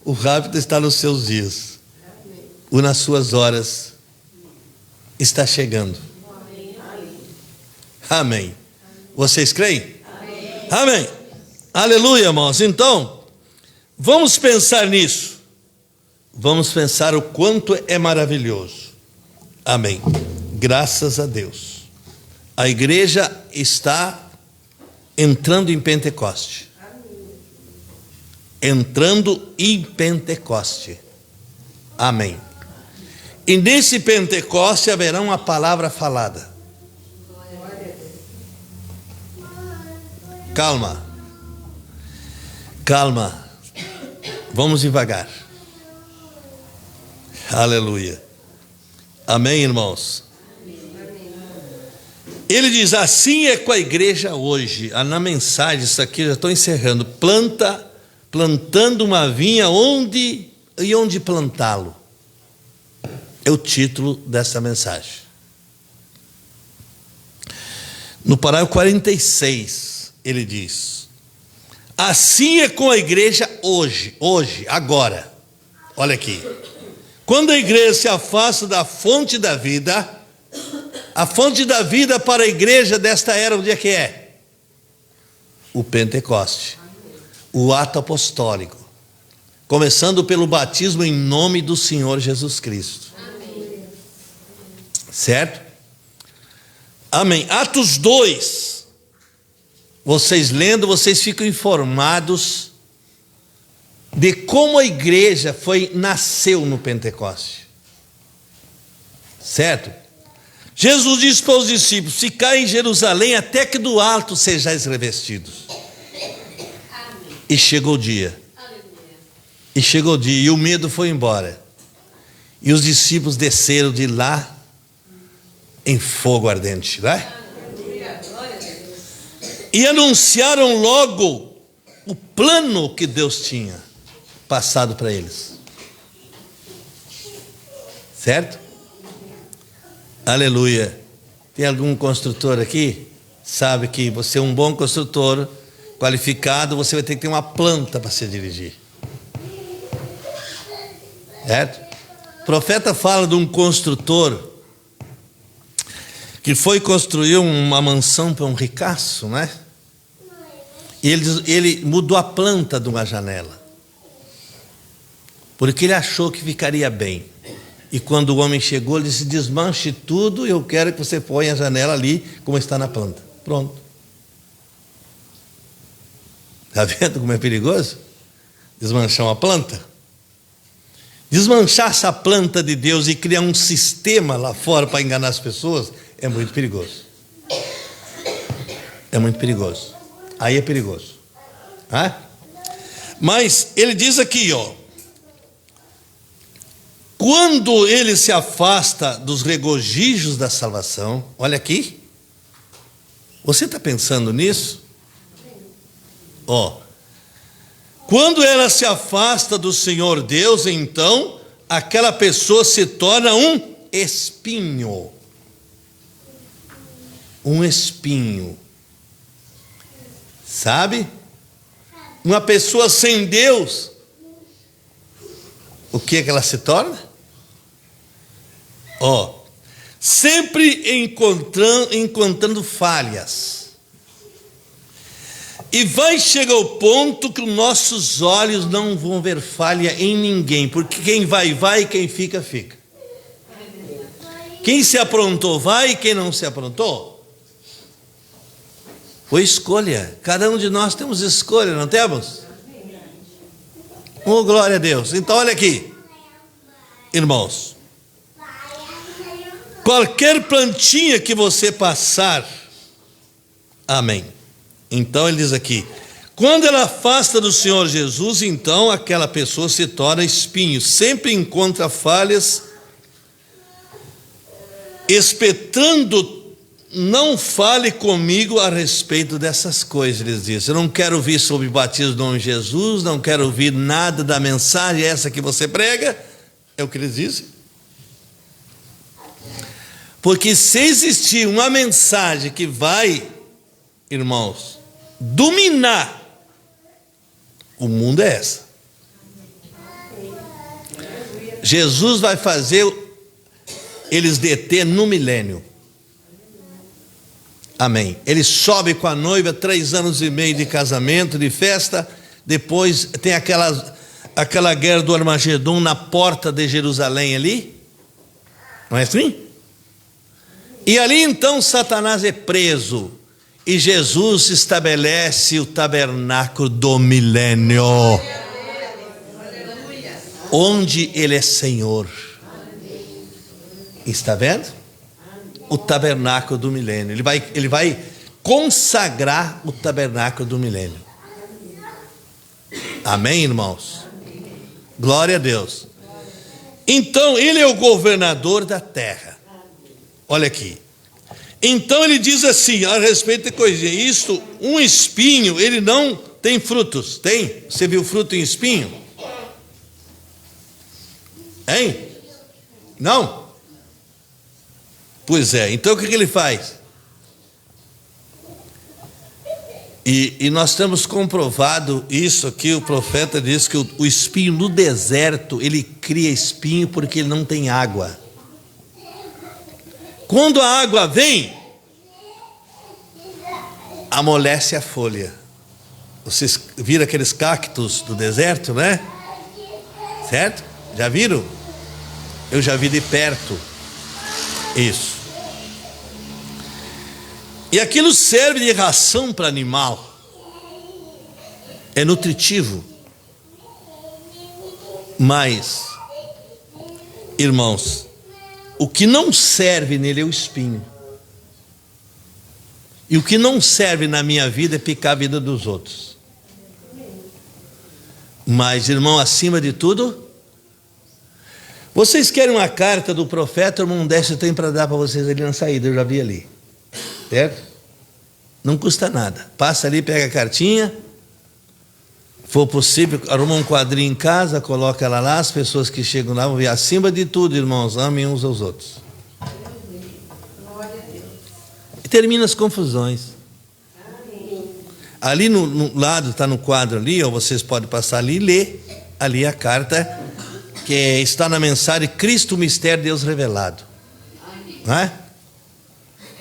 o rapto está nos seus dias, ou nas suas horas, está chegando. Amém. Vocês creem? Amém. Aleluia, irmãos. Então, vamos pensar nisso. Vamos pensar o quanto é maravilhoso. Amém. Graças a Deus. A igreja está entrando em Pentecoste. Entrando em Pentecoste. Amém. E nesse Pentecoste haverá uma palavra falada. Calma. Calma, vamos devagar. Aleluia. Amém, irmãos? Ele diz, assim é com a igreja hoje. Na mensagem, isso aqui, já estou encerrando. Plantando uma vinha, onde plantá-lo? É o título dessa mensagem. No parágrafo 46, ele diz, assim é com a igreja hoje, agora. Olha aqui. Quando a igreja se afasta da fonte da vida, a fonte da vida para a igreja desta era, onde é que é? O Pentecoste. O ato apostólico. Começando pelo batismo em nome do Senhor Jesus Cristo. Amém. Certo? Amém. Atos 2. Vocês lendo, vocês ficam informados de como a igreja nasceu no Pentecoste. Certo? Jesus disse para os discípulos, ficai em Jerusalém até que do alto sejais revestidos. E chegou o dia. E chegou o dia, e o medo foi embora. E os discípulos desceram de lá em fogo ardente, né? E anunciaram logo o plano que Deus tinha passado para eles. Certo? Aleluia. Tem algum construtor aqui? sabe que você é um bom construtor, qualificado, você vai ter que ter uma planta para se dirigir. Certo? O profeta fala de um construtor que foi construir uma mansão para um ricaço, né? E ele mudou a planta de uma janela, porque ele achou que ficaria bem. E quando o homem chegou, ele disse: desmanche tudo, eu quero que você ponha a janela ali como está na planta. Pronto. Está vendo como é perigoso? Desmanchar uma planta. Desmanchar essa planta de Deus e criar um sistema lá fora para enganar as pessoas é muito perigoso. É muito perigoso. Aí é perigoso. Mas ele diz aqui, ó, quando ele se afasta dos regozijos da salvação, olha aqui, você está pensando nisso? Ó, quando ela se afasta do Senhor Deus, então aquela pessoa se torna um espinho. Um espinho. Sabe? Uma pessoa sem Deus, o que é que ela se torna? Ó, sempre encontrando falhas. E vai chegar o ponto que os nossos olhos não vão ver falha em ninguém, porque quem vai, vai, e quem fica, fica. Quem se aprontou, vai, e quem não se aprontou, foi escolha. Cada um de nós temos escolha, não temos? Oh, glória a Deus. Então olha aqui, irmãos, qualquer plantinha que você passar, amém. Então ele diz aqui, quando ela afasta do Senhor Jesus, então aquela pessoa se torna espinho, sempre encontra falhas, espetando, não fale comigo a respeito dessas coisas, eles dizem. Eu não quero ouvir sobre o batismo do nome de Jesus, não quero ouvir nada da mensagem essa que você prega, é o que eles dizem. Porque se existir uma mensagem que vai, irmãos, dominar o mundo, é essa. Jesus vai fazer eles deter no milênio. Amém. Ele sobe com a noiva, 3 anos e meio de casamento, de festa. Depois tem aquela guerra do Armagedon na porta de Jerusalém ali. Não é assim? E ali então Satanás é preso. E Jesus estabelece o tabernáculo do milênio, onde Ele é Senhor. Está vendo? O tabernáculo do milênio. Ele vai consagrar o tabernáculo do milênio. Amém, irmãos? Glória a Deus. Então, Ele é o governador da terra. Olha aqui. Então ele diz assim, a respeito de coisinha, isto, um espinho, ele não tem frutos, tem? Você viu fruto em espinho? Hein? Não? Pois é, então o que ele faz? E nós temos comprovado isso aqui, o profeta diz que o espinho no deserto, ele cria espinho porque ele não tem água. Quando a água vem, amolece a folha. Vocês viram aqueles cactos do deserto, né? Certo? Já viram? Eu já vi de perto. Isso. E aquilo serve de ração para animal. É nutritivo. Mas, irmãos, o que não serve nele é o espinho. E o que não serve na minha vida é picar a vida dos outros. Mas, irmão, acima de tudo, vocês querem uma carta do profeta, irmão, dessa eu tenho para dar para vocês ali na saída, eu já vi ali. Certo? Não custa nada. Passa ali, pega a cartinha. For possível, arruma um quadrinho em casa, coloca ela lá, as pessoas que chegam lá vão ver. Acima de tudo, irmãos, amem uns aos outros. E termina as confusões. Ali no lado, está no quadro ali, ou vocês podem passar ali e ler ali a carta que está na mensagem Cristo, o mistério de Deus revelado. Não é?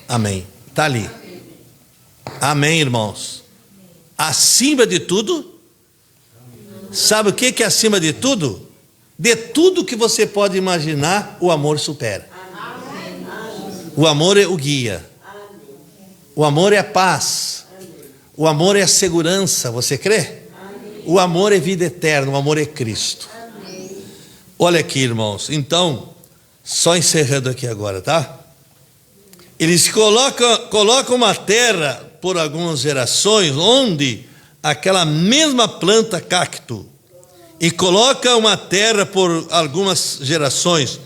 Amém. Está ali. Amém, irmãos. Acima de tudo, sabe o que é acima de tudo? De tudo que você pode imaginar, o amor supera. O amor é o guia. O amor é a paz. O amor é a segurança. Você crê? O amor é vida eterna. O amor é Cristo. Olha aqui, irmãos. Então, só encerrando aqui agora, tá? Eles colocam uma terra por algumas gerações, onde aquela mesma planta cacto, e coloca uma terra por algumas gerações,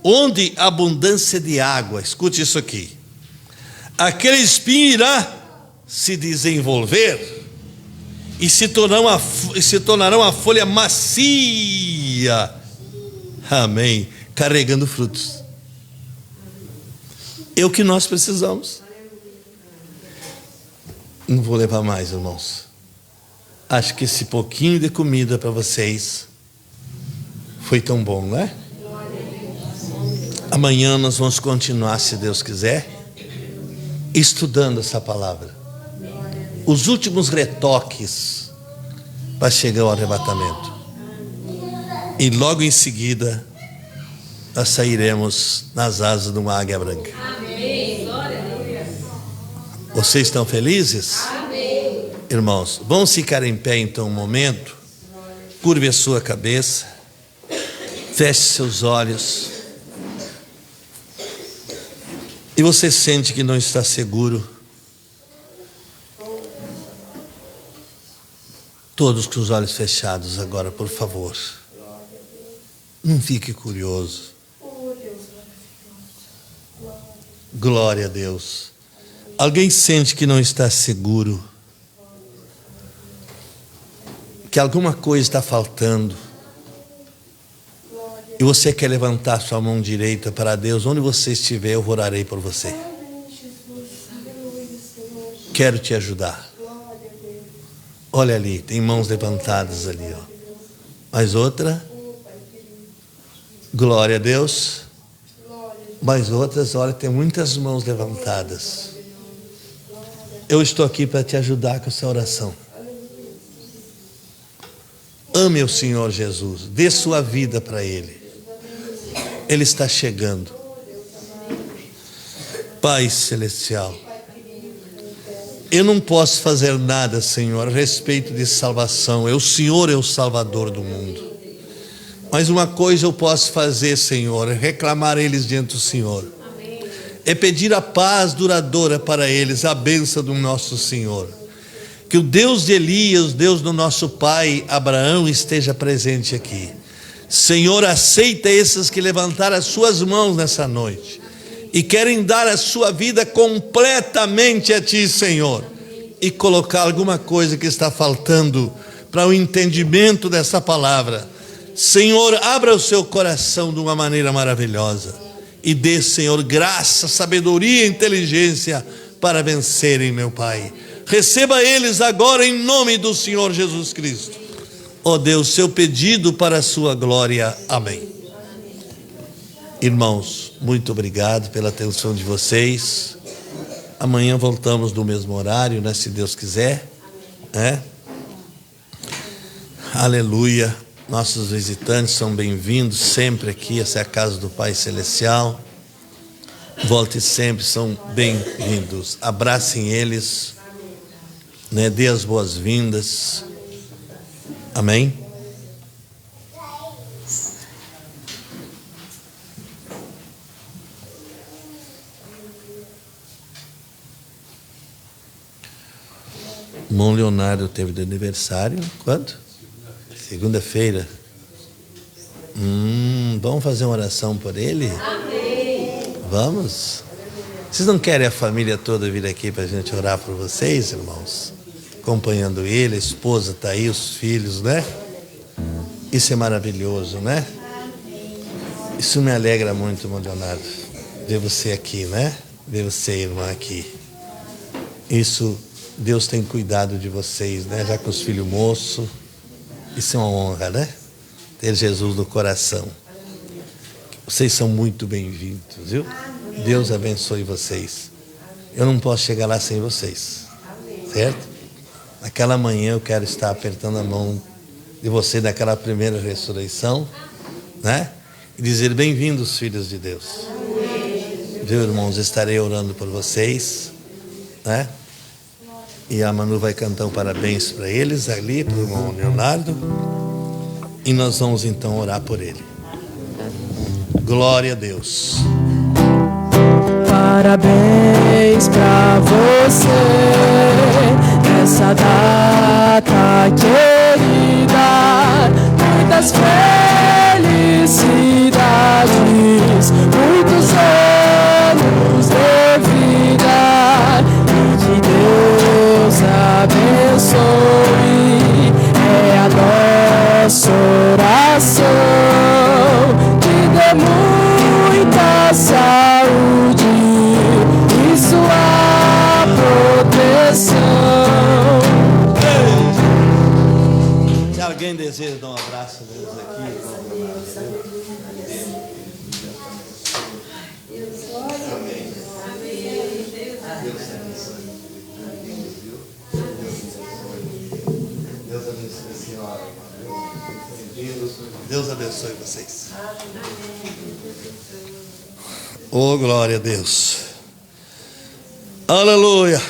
onde abundância de água. Escute isso aqui. Aquele espinho irá se desenvolver e se tornará uma folha macia. Amém. Carregando frutos. É o que nós precisamos. Não vou levar mais, irmãos. Acho que esse pouquinho de comida para vocês foi tão bom, não é? Amanhã nós vamos continuar, se Deus quiser, estudando essa palavra. Os últimos retoques para chegar ao arrebatamento. E logo em seguida nós sairemos nas asas de uma águia branca. Amém. Glória a Deus. Vocês estão felizes? Amém. Irmãos, vamos ficar em pé então um momento. Curve a sua cabeça. Feche seus olhos. E você sente que não está seguro. Todos com os olhos fechados agora, por favor. Não fique curioso. Glória a Deus. Alguém sente que não está seguro? Que alguma coisa está faltando? E você quer levantar sua mão direita para Deus? Onde você estiver, eu orarei por você. Quero te ajudar. Olha ali, tem mãos levantadas ali, ó. Mais outra. Glória a Deus. Mais outras, olha, tem muitas mãos levantadas. Eu estou aqui para te ajudar com essa oração. Ame o Senhor Jesus. Dê sua vida para Ele. Ele está chegando. Pai Celestial, eu não posso fazer nada, Senhor, a respeito de salvação. O Senhor é o Salvador do mundo. Mas uma coisa eu posso fazer, Senhor, é reclamar eles diante do Senhor. É pedir a paz duradoura para eles, a bênção do nosso Senhor. Que o Deus de Elias, o Deus do nosso pai Abraão, esteja presente aqui. Senhor, aceita esses que levantaram as suas mãos nessa noite e querem dar a sua vida completamente a Ti, Senhor, e colocar alguma coisa que está faltando para o entendimento dessa palavra. Senhor, abra o seu coração de uma maneira maravilhosa e dê, Senhor, graça, sabedoria e inteligência para vencerem, meu Pai. Receba eles agora em nome do Senhor Jesus Cristo. Ó Deus, seu pedido para a sua glória. Amém. Irmãos, muito obrigado pela atenção de vocês. Amanhã voltamos no mesmo horário, né, se Deus quiser. Aleluia. Nossos visitantes são bem-vindos sempre aqui. Essa é a casa do Pai Celestial. Volte sempre, são bem-vindos. Abracem eles, né? Dê as boas-vindas. Amém? O irmão Leonardo teve de aniversário. Quando? Segunda-feira. Vamos fazer uma oração por ele? Amém. Vamos? Vocês não querem a família toda vir aqui para a gente orar por vocês, irmãos? Acompanhando ele, a esposa está aí, os filhos, né? Isso é maravilhoso, né? Isso me alegra muito, irmão Leonardo. Ver você aqui, né? Ver você, irmã, aqui. Isso Deus tem cuidado de vocês, né? Já com os filhos moços. Isso é uma honra, né? Ter Jesus no coração. Vocês são muito bem-vindos, viu? Deus abençoe vocês. Eu não posso chegar lá sem vocês, certo? Naquela manhã eu quero estar apertando a mão de você naquela primeira ressurreição, né? E dizer: bem-vindos, filhos de Deus. Viu, irmãos? Estarei orando por vocês, né? E a Manu vai cantar um parabéns para eles ali, para o irmão Leonardo. E nós vamos então orar por ele. Glória a Deus. Parabéns pra você nessa data querida. Muitas felicidades, muitos anos de vida. E que Deus abençoe, é a nossa oração. Que dê muita saúde e sua proteção. Se alguém deseja dar um abraço deles aqui, Deus abençoe a senhora. Deus abençoe vocês. Oh, glória a Deus. Aleluia.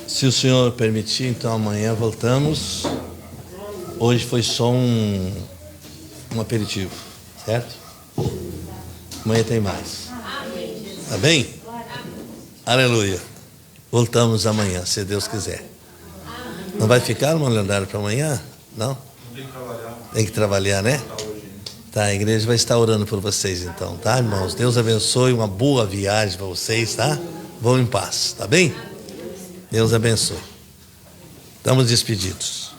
Se o Senhor permitir, então amanhã voltamos. Hoje foi só um aperitivo, certo? Amanhã tem mais. Tá bem? Aleluia. Voltamos amanhã, se Deus quiser. Não vai ficar, irmão Leonardo, para amanhã? Não? Tem que trabalhar. Tem que trabalhar, né? Tá, a igreja vai estar orando por vocês então, tá, irmãos? Deus abençoe, uma boa viagem para vocês, tá? Vão em paz, tá bem? Deus abençoe. Estamos despedidos.